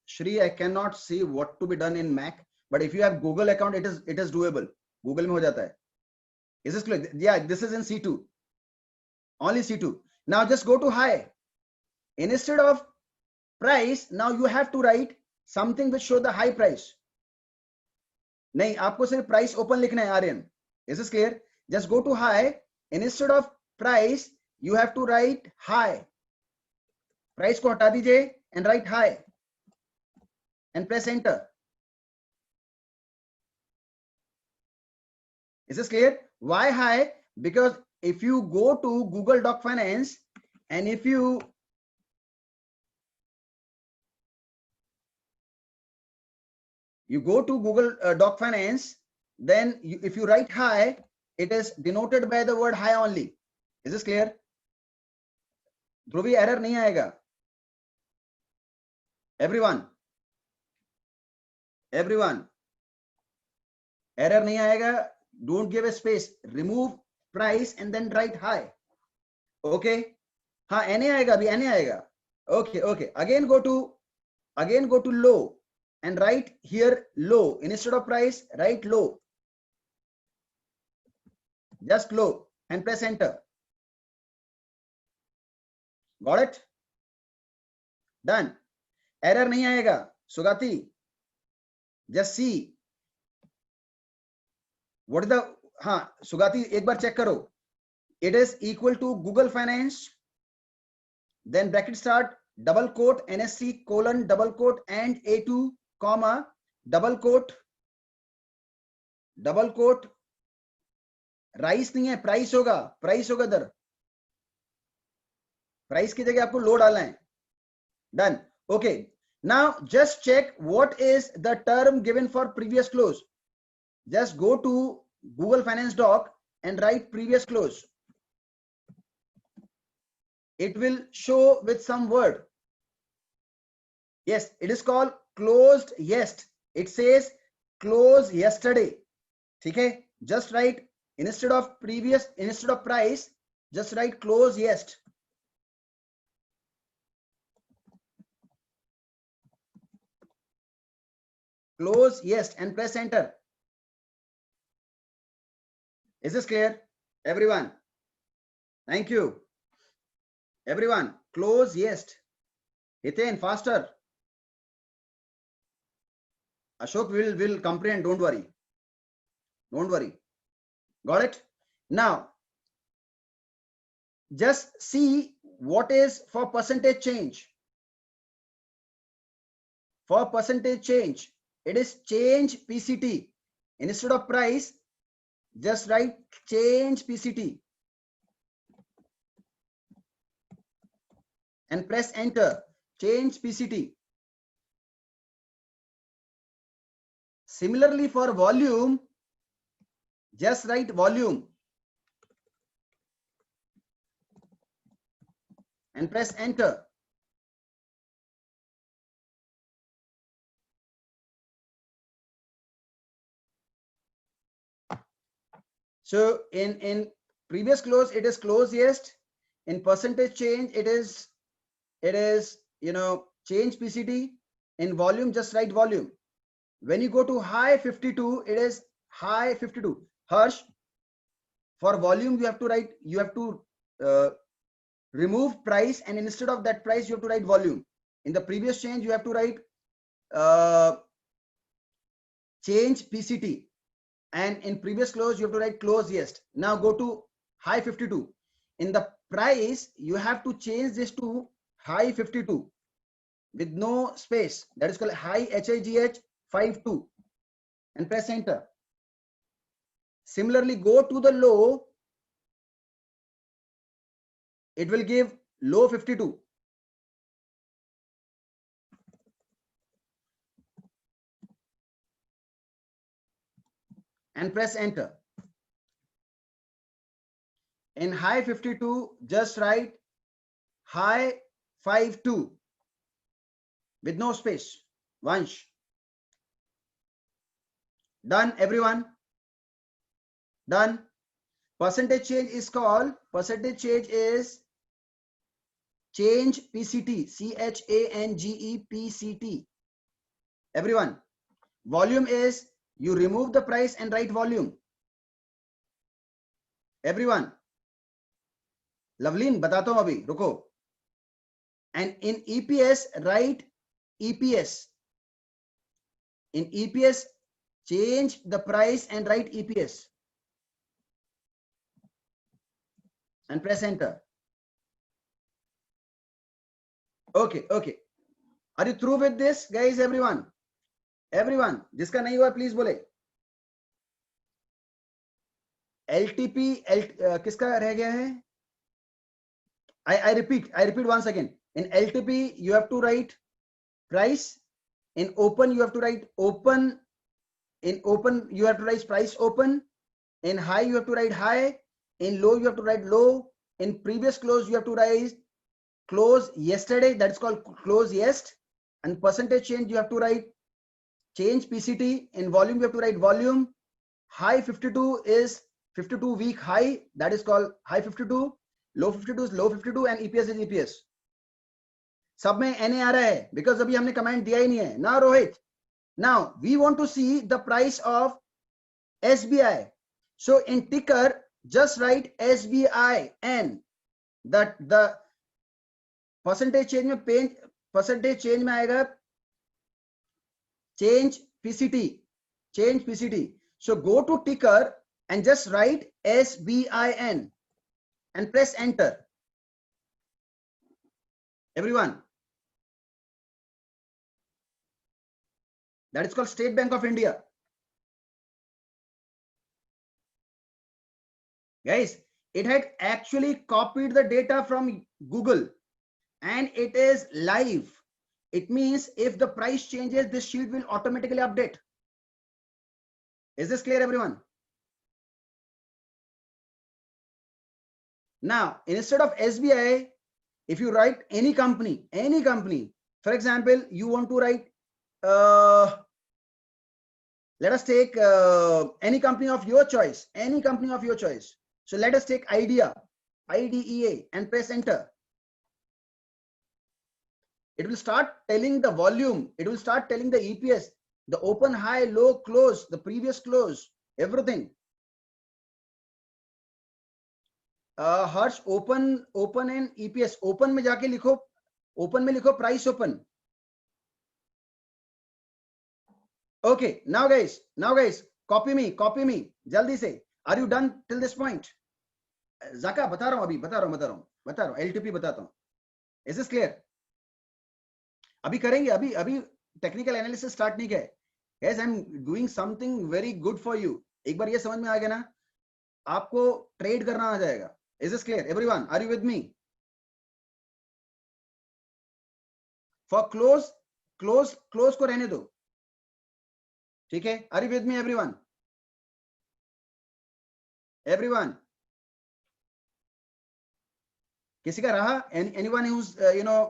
Shri, I cannot see what to be done in Mac, but if you have Google account, it is doable. Google में हो जाता है. Is this clear? Yeah, this is in C2. Only C2. Now just go to high. Instead of price, now you have to write something which show the high price. नहीं, आपको सिर्फ price open लिखना है, Aryan. Is this clear? Just go to high. Instead of price, you have to write high. Price को हटा दीजिए and write high and press enter. Is this clear? Why high? Because if you go to Google Doc Finance and if you go to Google Doc Finance, then if you write high, it is denoted by the word high only. Is this clear? Dhruvi, error नहीं आएगा. Everyone, error नहीं आएगा. Don't give a space. Remove price and then write high. Okay. हाँ, NA आएगा अभी, NA आएगा. Okay. Again go to low and write here low. Instead of price, write low. Just low and press enter. Got it? Done. Error नहीं आएगा. Sugati, just see. What is the Sugati, एक बार check करो. It is equal to Google Finance, then bracket start double quote NSC colon double quote and A2 comma double quote rise नहीं है, price होगा इधर. Price की जगह आपको लो डालना है. Done. Okay. Now just check what is the term given for previous close. Just go to Google Finance Doc and write previous close. It will show with some word. Yes, it is called closed yest. It says close yesterday. Okay, just write instead of previous, instead of price, just write close yest. Close yes and press enter. Is this clear, everyone? Thank you, everyone. Close yes. Hiten, faster. Ashok will comprehend. Don't worry. Don't worry. Got it? Now, just see what is for percentage change. For percentage change, it is change PCT. Instead of price, just write change PCT and press enter. Change PCT. Similarly, for volume, just write volume and press enter. So in previous close, it is close yes. In percentage change, it is change PCT. In volume, just write volume. When you go to high 52, it is high 52. Harsh, for volume you have to remove price, and instead of that price you have to write volume. In the previous change you have to write change PCT, and in previous close you have to write close yes. Now go to high 52. In the price you have to change this to high 52 with no space. That is called high HIGH 52 and press enter. Similarly, go to the low. It will give low 52. And press enter. In high 52, just write high 52 with no space. Vansh. Done, everyone? Done. Percentage change is called, percentage change is change PCT, CHANGE PCT. Everyone. Volume is you remove the price and write volume. Everyone. Loveleen, बताता हूं अभी, रुको. And in EPS, write EPS. In EPS, change the price and write EPS. And press enter. Okay, okay. Are you through with this, guys? Everyone? Everyone. जिसका नहीं हुआ, please बोले. LTP, किसका रह गया है? I repeat once again. In LTP, you have to write price. In open, you have to write open. In open, you have to write price open. In high, you have to write high. In low, you have to write low. In previous close, you have to write close yesterday. That is called close yes. And percentage change, you have to write change PCT. In volume, you have to write volume. High 52 is 52 week high. That is called high 52. Low 52 is low 52 and EPS is EPS. सब में NA आ रहा है because अभी हमने comment दिया ही नहीं है ना Rohit. Now we want to see the price of SBI. So in ticker just write SBIN. That the percentage change में percentage change में आएगा change PCT. Change PCT. So go to ticker and just write SBIN and press enter. Everyone. That is called State Bank of India. Guys, it had actually copied the data from Google. and it is live. It means if the price changes, this sheet will automatically update. Is this clear, everyone? Now, instead of SBI, if you write any company, for example, you want to write, let us take any company of your choice, So let us take IDEA, IDEA, and press enter. It will start telling the volume. It will start telling the EPS, the open, high, low, close, the previous close, everything. Harsh open and EPS open में जाके लिखो price open. Okay now guys copy me जल्दी से. Are you done till this point? जाका बता रहा हूं LTP बताता हूं. Is this clear? अभी करेंगे, अभी टेक्निकल एनालिसिस स्टार्ट नहीं किया है. Guys I am doing something very good for you. एक बार ये समझ में आ गया ना, आपको ट्रेड करना आ जाएगा. Is this clear, everyone? Are you with me? For close को रहने दो, ठीक है? Are you with me, everyone? किसी का रहा? Anyone who's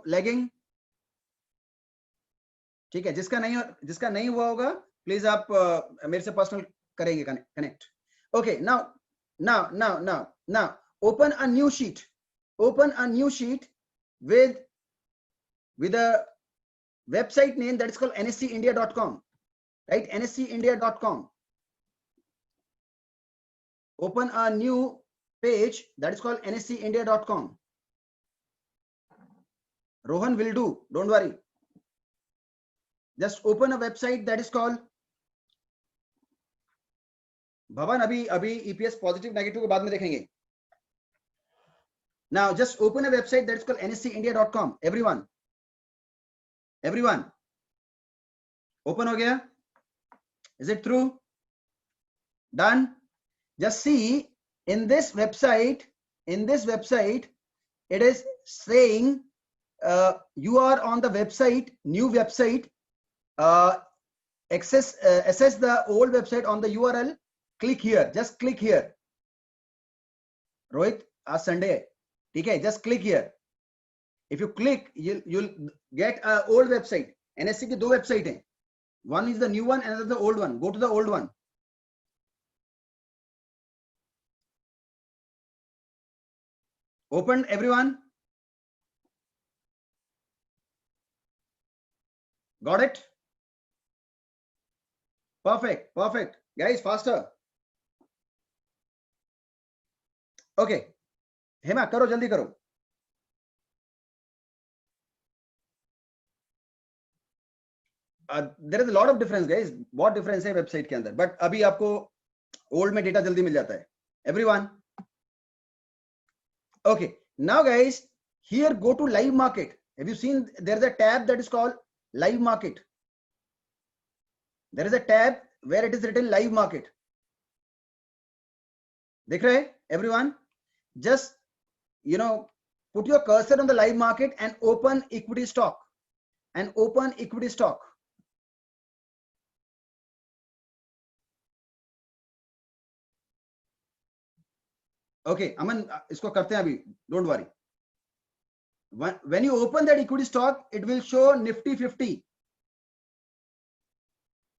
lagging? ठीक है, जिसका नहीं हुआ होगा, प्लीज आप मेरे से पर्सनल करेंगे connect. Okay, now open a new sheet with a website name that is called nscindia.com, right? nscindia.com. Open a new page that is called nscindia.com. Rohan will do, don't worry. Just open a website that is called भवन. अभी EPS positive negative के बाद में देखेंगे. Now just open a website that is called nscindia.com. Everyone open हो गया? Is it through? Done? Just see in this website it is saying you are on the website, new website. Access the old website on the URL. Click here, just click here. Rohit, आज Sunday है, ठीक है? Just click here. If you click, you'll get a old website. NSC की दो website हैं. One is the new one, another the old one. Go to the old one. Open, everyone. Got it? Perfect. Guys, faster. Okay. Hema करो, जल्दी करो. There is a lot of difference, guys. बहुत difference है website के अंदर, but अभी आपको old में डेटा जल्दी मिल जाता है. Everyone. Okay. Now, guys, here go to live market. Have you seen there is a tab that is called live market? There is a tab where it is written live market. देख रहे हैं everyone? Just put your cursor on the live market and open equity stock. Okay, Aman, इसको करते हैं अभी. Don't worry. When you open that equity stock, it will show Nifty 50.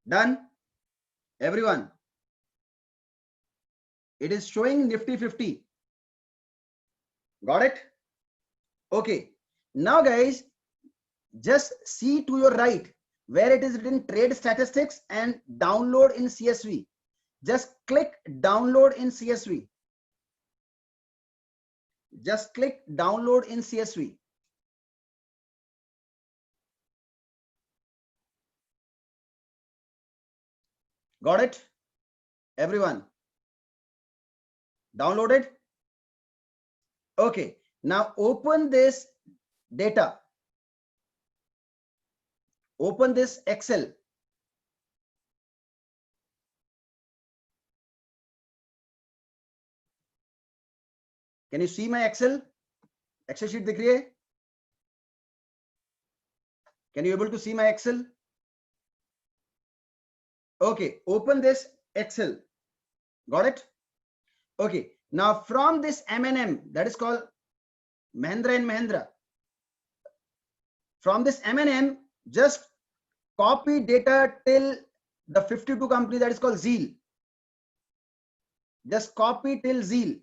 Done? Everyone. It is showing Nifty 50. Got it? Okay. Now, guys, just see to your right where it is written trade statistics and download in CSV. Just click download in CSV. Just click download in CSV. Got it? Everyone. Downloaded? Okay. Now open this data. Open this Excel. Can you see my Excel? Excel sheet दिख रही है? Can you able to see my Excel? Okay, open this Excel. Got it? Okay, now from this M&M, that is called Mahindra and Mahindra. From this M&M, just copy data till the 52 company, that is called Zeal. Just copy till Zeal.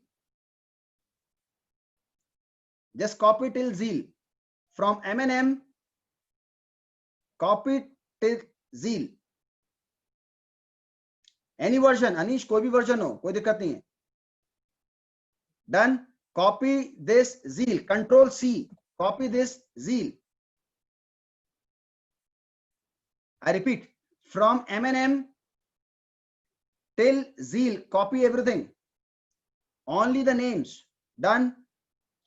Just copy till Zeal. From M&M, copy till Zeal. Any version, Anish, कोई भी version हो, कोई दिक्कत नहीं है. Done. Copy this Zeal. Control C. Copy this Zeal. I repeat, from M&M till Zeal, copy everything. Only the names. Done.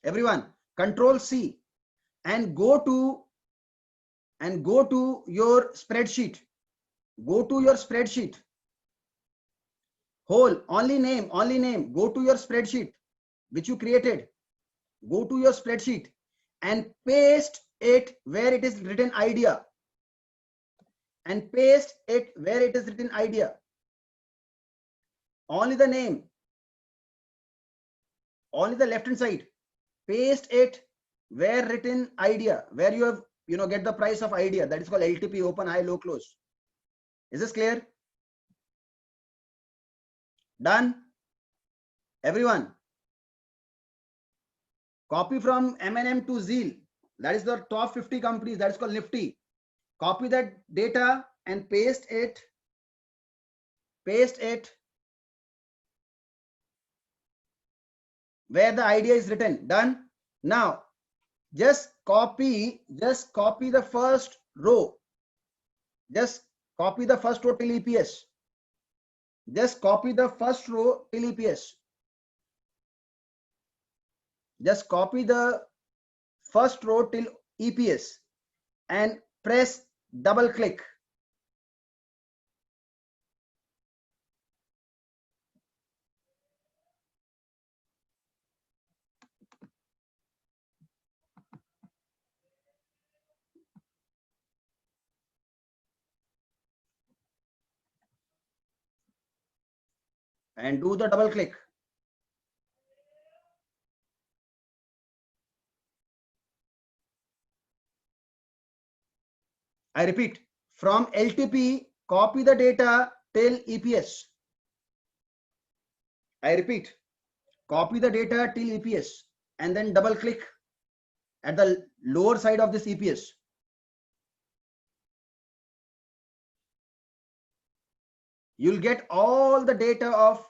Everyone, Control C and go to your spreadsheet. Go to your spreadsheet. Whole, only name. Go to your spreadsheet which you created. Go to your spreadsheet and paste it where it is written idea. And paste it where it is written idea. Only the name. Only the left hand side. Paste it where written idea, where you have, get the price of idea. That is called LTP, open, high, low, close. Is this clear? Done. Everyone, copy from M&M to Zeal. That is the top 50 companies. That is called Nifty. Copy that data and paste it. Paste it where the idea is written. Done. Now, just copy the first row. Just copy the first row till EPS. Just copy the first row till EPS. Just copy the first row till EPS and press double click. And do the double click. I repeat, from LTP, copy the data till EPS. I repeat, copy the data till EPS and then double click at the lower side of this EPS. You'll get all the data of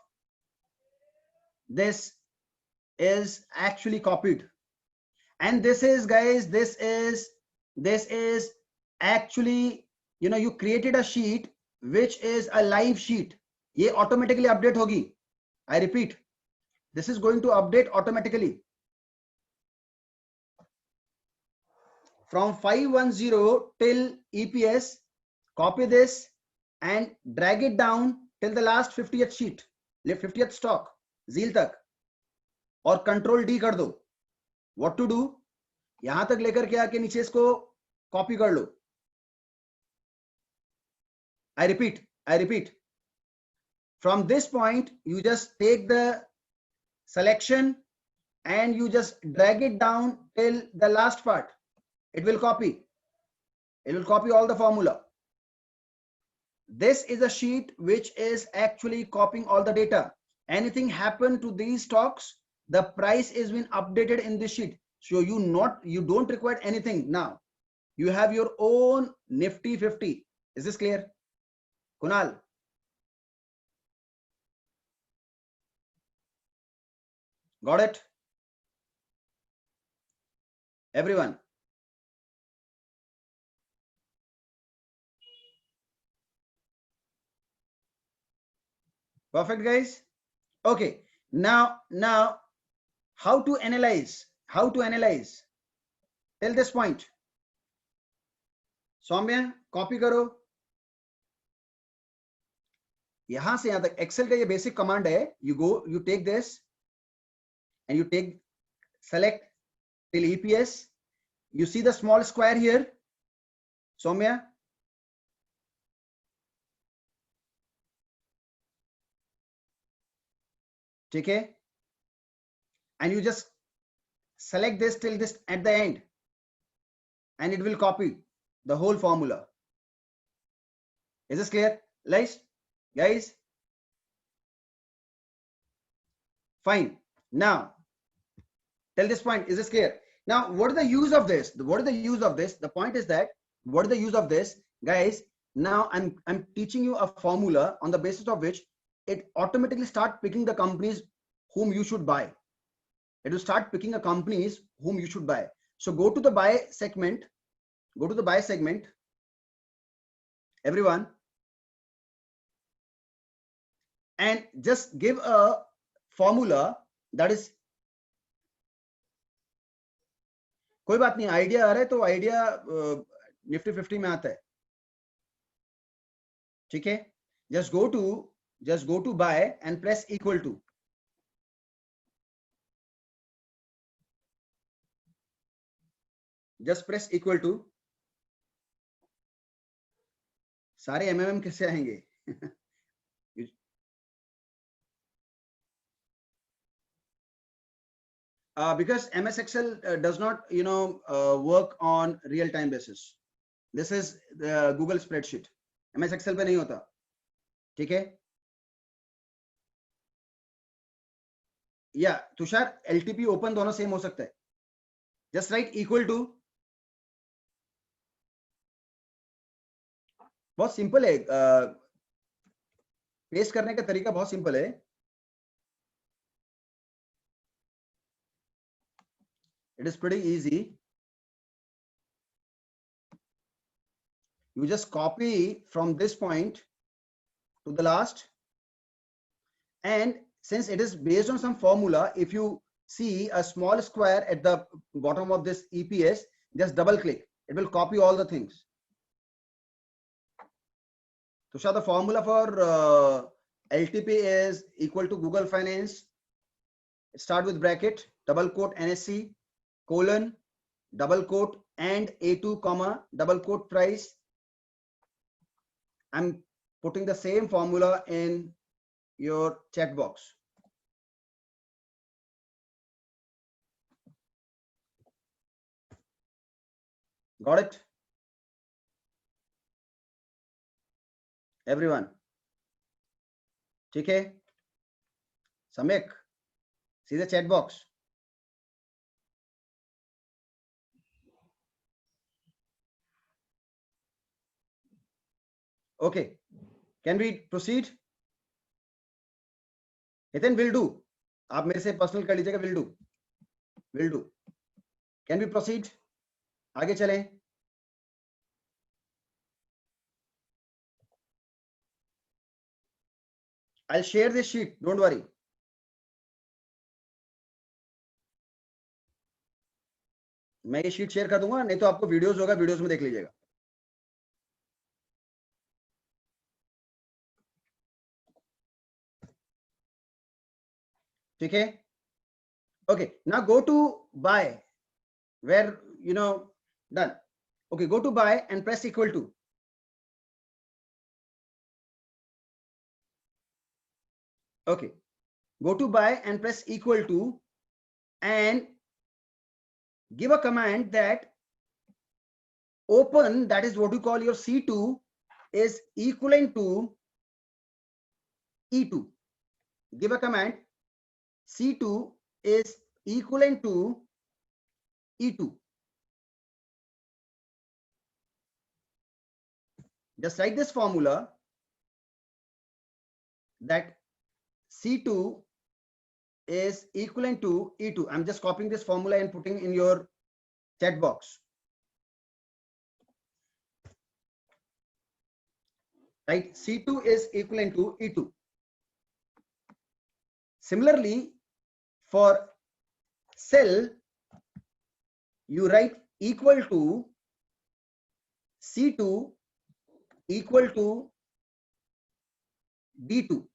this is actually copied. And this is, guys, this is actually, you created a sheet which is a live sheet. Ye automatically update hogi. I repeat, this is going to update automatically. From 510 till EPS, copy this and drag it down till the last 50th sheet, 50th stock, Zeal tak, और Control D कर दो. What to do? यहां तक लेकर के आके नीचे इसको कॉपी कर लो. I repeat. From this point, you just take the selection and you just drag it down till the last part. It will copy. It will copy all the formula. This is a sheet which is actually copying all the data. Anything happen to these stocks, the price is been updated in this sheet. So you don't require anything now. You have your own Nifty 50. Is this clear? Kunal? Got it? Everyone? Perfect, guys. Okay. Now, how to analyze? Till this point. Soumya copy करो. यहां से यहां तक Excel का ये basic command है. You take this and you select till EPS. You see the small square here. Soumya? Okay, and you just select this till this at the end, and it will copy the whole formula. Is this clear, guys? Fine. Now, till this point, is this clear? Now, what is the use of this? What is the use of this? The point is that what is the use of this, guys? Now, I'm teaching you a formula on the basis of which it automatically start picking the companies whom you should buy. It will start picking the companies whom you should buy. So go to the buy segment. Go to the buy segment. Everyone. And just give a formula that is, कोई बात नहीं, idea आ रहा है तो idea Nifty 50 में आता है, ठीक है? just go to buy and press equal to. just press equal to. सारे एमएमएम कैसे आएंगे? Because MS Excel does not, work on real-time basis. This is the Google spreadsheet. MS Excel पे नहीं होता, ठीक है? या तुषार, LTP ओपन दोनों सेम हो सकता है. Just write equal to. बहुत सिंपल है, पेस्ट करने का तरीका बहुत सिंपल है. It is pretty easy. You just copy from this point to the last, and since it is based on some formula, if you see a small square at the bottom of this EPS, just double click, it will copy all the things. Tushar, the formula for LTP is equal to Google Finance. Start with bracket, double quote NSE, colon, double quote, and A2 comma, double quote price. I'm putting the same formula in your chat box. Got it? Everyone? ठीक है? Samik, see the chat box. Okay, can we proceed? Nitin, will do. आप मेरे से personal कर लीजिएगा, will do. Can we proceed? आगे चलें. I'll share this sheet, don't worry. मैं ये शीट शेयर कर दूंगा, नहीं तो आपको वीडियोस होगा, वीडियोस में देख लीजिएगा. ठीक है? Okay, now go to buy, where, done. Okay, go to buy and press equal to. Okay, go to buy and press equal to, and give a command that open, that is what you call your C2, is equivalent to E2. Give a command, C2 is equivalent to E2. Just write this formula that C2 is equivalent to E2. I'm just copying this formula and putting in your chat box. Right? C2 is equivalent to E2. Similarly, for cell, you write equal to C2 equal to D2.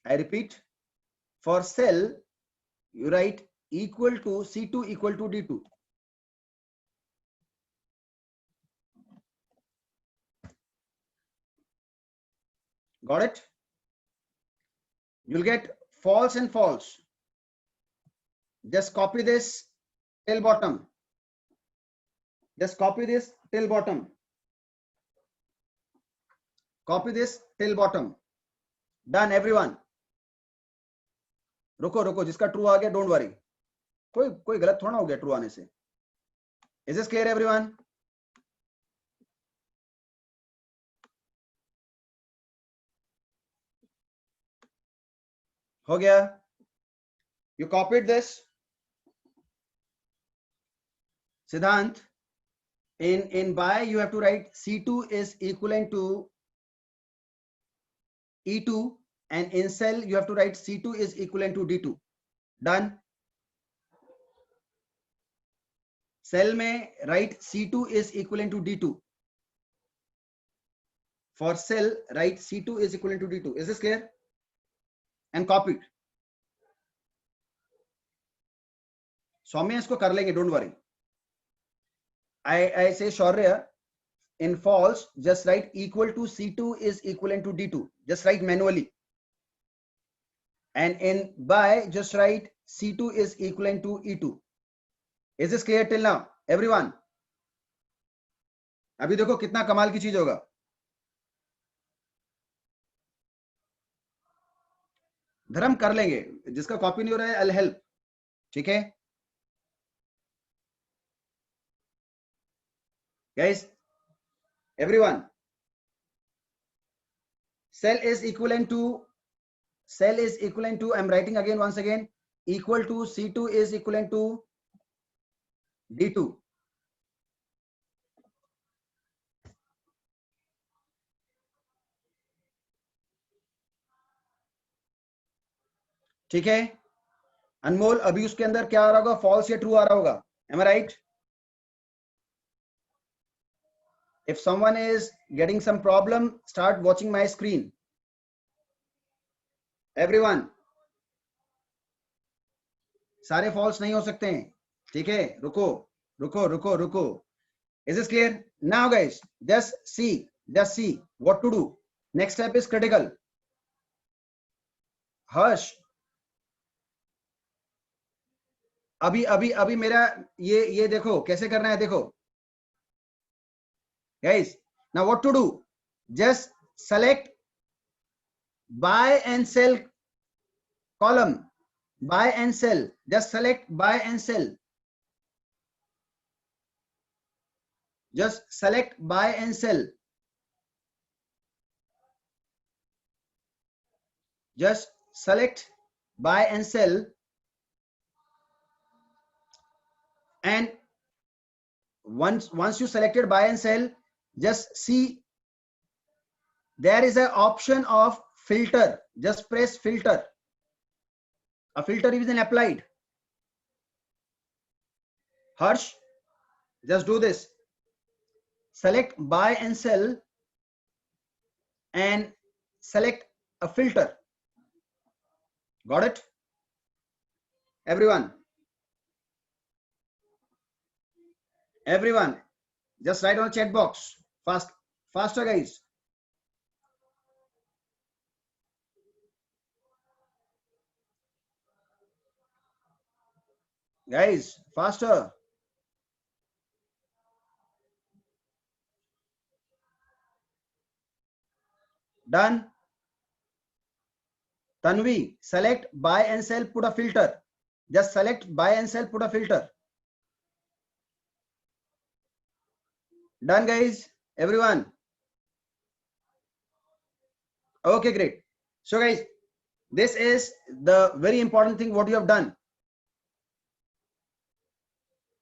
I repeat, for cell, you write equal to C2 equal to D2. Got it? You'll get false and false. Just copy this till bottom. Just copy this till bottom. Copy this till bottom. Done, everyone. रुको रुको, जिसका true आ गया don't worry, कोई गलत थोड़ा हो गया true आने से. Is this clear, everyone? हो गया? You copied this, Siddhant. In by you have to write C2 is equivalent to E2, and in cell you have to write C2 is equivalent to D2. Done. Cell में write C2 is equivalent to D2. For cell write C2 is equivalent to D2. Is this clear? And copy it. सौम्य इसको कर लेंगे, don't worry. I say Shaurya, in false just write equal to C2 is equivalent to D2. Just write manually. And in by just write C2 is equivalent to E2. Is this clear till now, everyone? अभी देखो कितना कमाल की चीज होगा. धर्म कर लेंगे, जिसका कॉपी नहीं हो रहा है I'll help. ठीक है guys, everyone, cell is equivalent to I'm writing again once again, equal to C2 is equivalent to D2. ठीक है अनमोल, अभी उसके अंदर क्या आ रहा होगा, फॉल्स या ट्रू आ रहा होगा. Am I right? If someone is getting some problem, start watching my screen. Everyone, सारे फॉल्स नहीं हो सकते हैं. ठीक है, रुको रुको रुको रुको. Is this clear? Now guys, just see what to do. Next step is critical. Harsh, अभी मेरा ये देखो कैसे करना है. देखो guys, now what to do? Just select buy and sell column. Buy and sell. Just select buy and sell. Just select buy and sell. Just select buy and sell. And once you selected buy and sell, just see there is an option of filter. Just press filter. A filter is then applied. Harsh, just do this. Select buy and sell and select a filter. Got it? Everyone, just write on chat box. Faster guys. Guys, faster. Done. Tanvi, select buy and sell, put a filter. Just select buy and sell, put a filter. Done guys, everyone. Okay, great. So guys, this is the very important thing what you have done.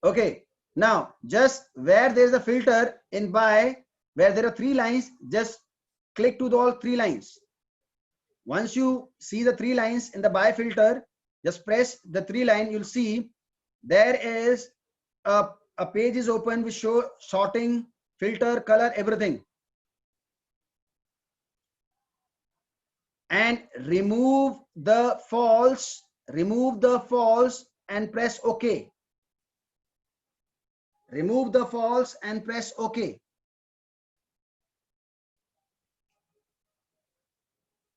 Okay, now just where there is a filter in buy, where there are 3 lines, just click to all 3 lines. Once you see the 3 lines in the buy filter, just press the 3 line. You'll see there is a page is open with show sorting, filter, color, everything. And remove the false and press OK. Remove the false and press OK.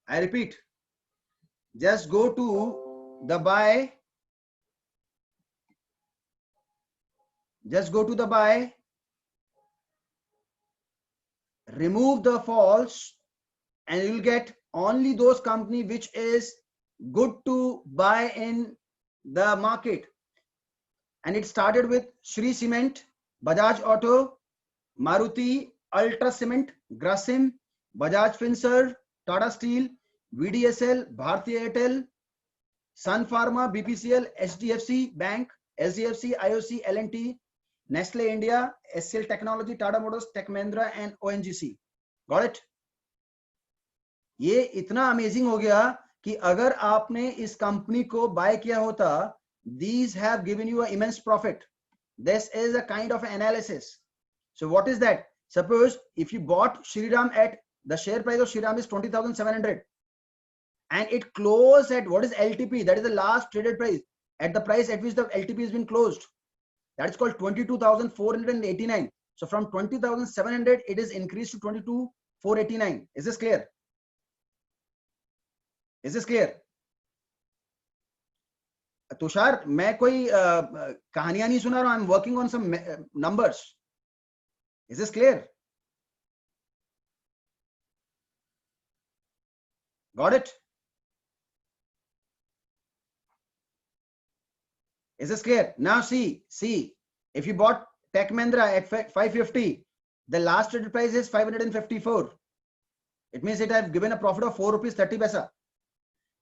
I repeat, just go to the buy. Just go to the buy. Remove the false, and you'll get only those company which is good to buy in the market. And it started with Shree Cement, Bajaj Auto, Maruti, Ultra Cement, Grasim, Bajaj Finserv, Tata Steel, VDSL, Bharti Airtel, Sun Pharma, BPCL, HDFC Bank, SDFC, IOC, L&T, Nestle India, SCL Technology, Tata Motors, Tech Mahindra and ONGC. Got it? ये इतना amazing हो गया कि अगर आपने इस company को bye किया होता, these have given you an immense profit. This is a kind of analysis. So what is that? Suppose if you bought Shriram at the share price of Shriram is 20,700 and it closed at what is LTP? That is the last traded price, at the price at which the LTP has been closed. That is called 22,489. So from 20,700 it is increased to 22,489. Is this clear? Is this clear? Tushar, मैं कोई कहानियां नहीं सुना रहा हूं. I'm working on some numbers. Is this clear? Got it? Is this clear? Now see, if you bought Tech Mahindra at 550, the last traded price is 554. It means it has given a profit of 4 rupees 30 paisa.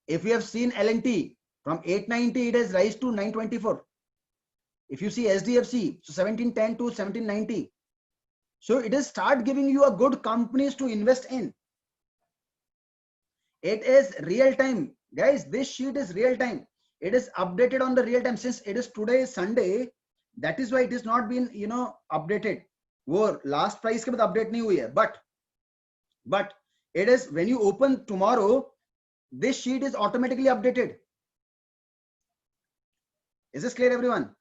If you have seen L&T, from 890 it has rise to 924. If you see SDFC, so 1710 to 1790. So it is start giving you a good companies to invest in. It is real time, guys. This sheet is real time. It is updated on the real time. Since it is today Sunday, that is why it is not been updated. वो last price के बाद update नहीं हुई है. But it is when you open tomorrow, this sheet is automatically updated. Is this clear, everyone?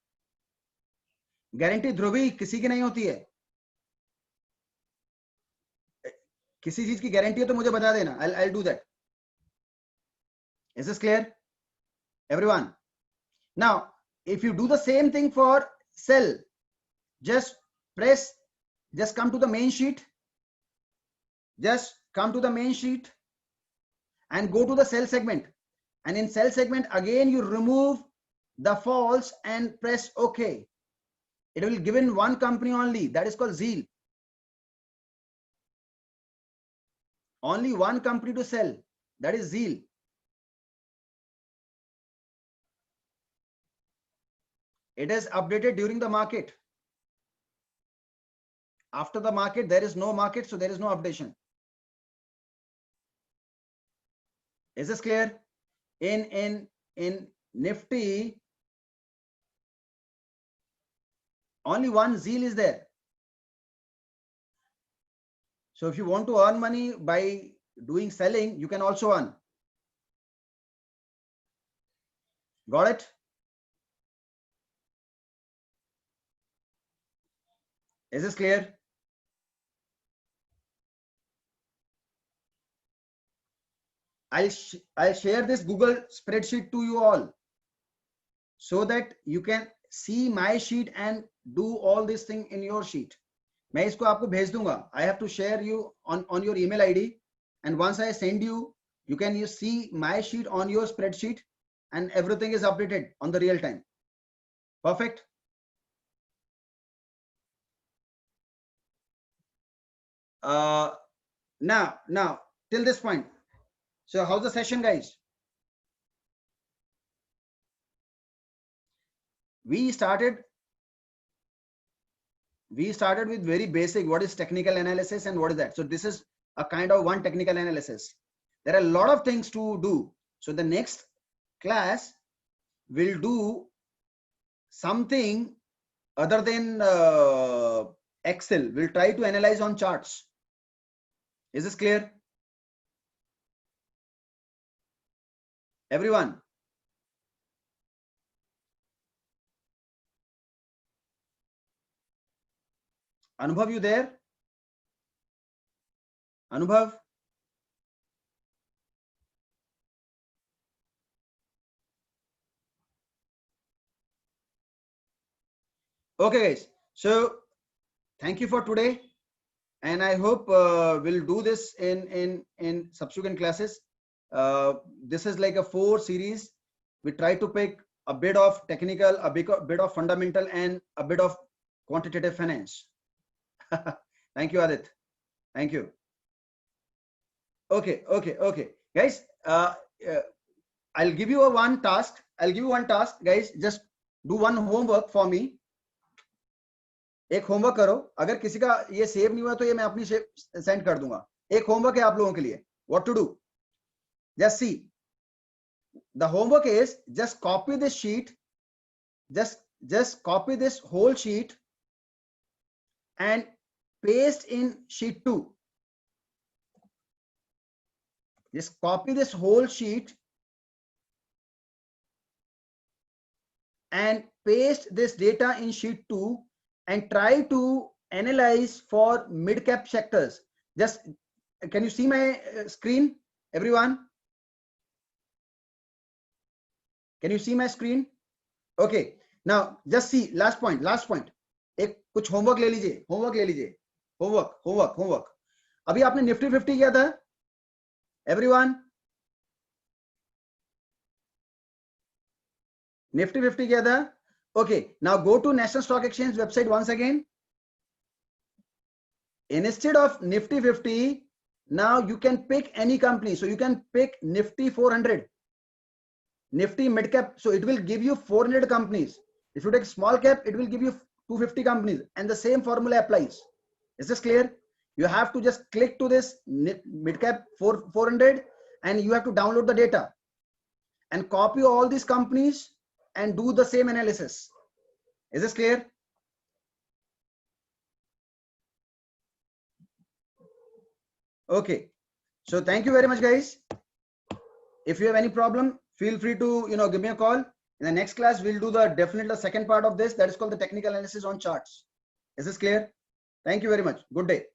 Guarantee ध्रुवी किसी की नहीं होती है. किसी चीज की गारंटी है तो मुझे बता देना. I'll do that. Is this clear, everyone? Now, if you do the same thing for sell, just come to the main sheet. Just come to the main sheet and go to the sell segment. And in sell segment, again, you remove the false and press OK. It will give in one company only. That is called Zeal. Only one company to sell. That is Zeal. It is updated during the market. After the market, there is no market, so there is no updation. Is this clear? In Nifty, only one Zeal is there. So if you want to earn money by doing selling, you can also earn. Got it? Is this clear? I'll share this Google spreadsheet to you all so that you can see my sheet and do all this thing in your sheet. मैं इसको आपको भेज दूंगा. I have to share you on your email ID, and once I send you, you can see my sheet on your spreadsheet, and everything is updated on the real time. Perfect. Now till this point. So how's the session, guys? We started with very basic, what is technical analysis and what is that. So this is a kind of one technical analysis. There are a lot of things to do. So the next class will do something other than Excel. We'll try to analyze on charts. Is this clear, everyone? Anubhav, you there? Anubhav? Okay, guys. So thank you for today, and I hope we'll do this in subsequent classes. This is like a 4 series. We try to pick a bit of technical, a bit of fundamental, and a bit of quantitative finance. Thank you, Adit. Thank you. Okay, guys. I'll give you one task. Guys. Just do one homework for me. एक homework करो. अगर किसी का ये save नहीं हुआ तो ये मैं अपनी सेंड कर दूंगा. एक होमवर्क है आप लोगों के लिए. What to do? Just see. The homework is just copy this sheet. Just copy this whole sheet and paste in sheet 2. Just copy this whole sheet and paste this data in sheet 2 and try to analyze for mid-cap sectors. Just, can you see my screen, everyone? Can you see my screen? Okay, now just see, last point. एक कुछ homework ले लीजिए. Homework. अभी आपने Nifty 50 किया था? Everyone? Nifty 50 किया था? Okay, now go to National Stock Exchange website once again. Instead of Nifty 50, now you can pick any company. So you can pick Nifty 400, Nifty mid cap. So it will give you 400 companies. If you take small cap, it will give you 250 companies, and the same formula applies. Is this clear? You have to just click to this mid cap 400 and you have to download the data and copy all these companies and do the same analysis. Is this clear? Okay, so thank you very much, guys. If you have any problem, feel free to give me a call. In the next class, we'll do definitely the second part of this, that is called the technical analysis on charts. Is this clear? Thank you very much. Good day.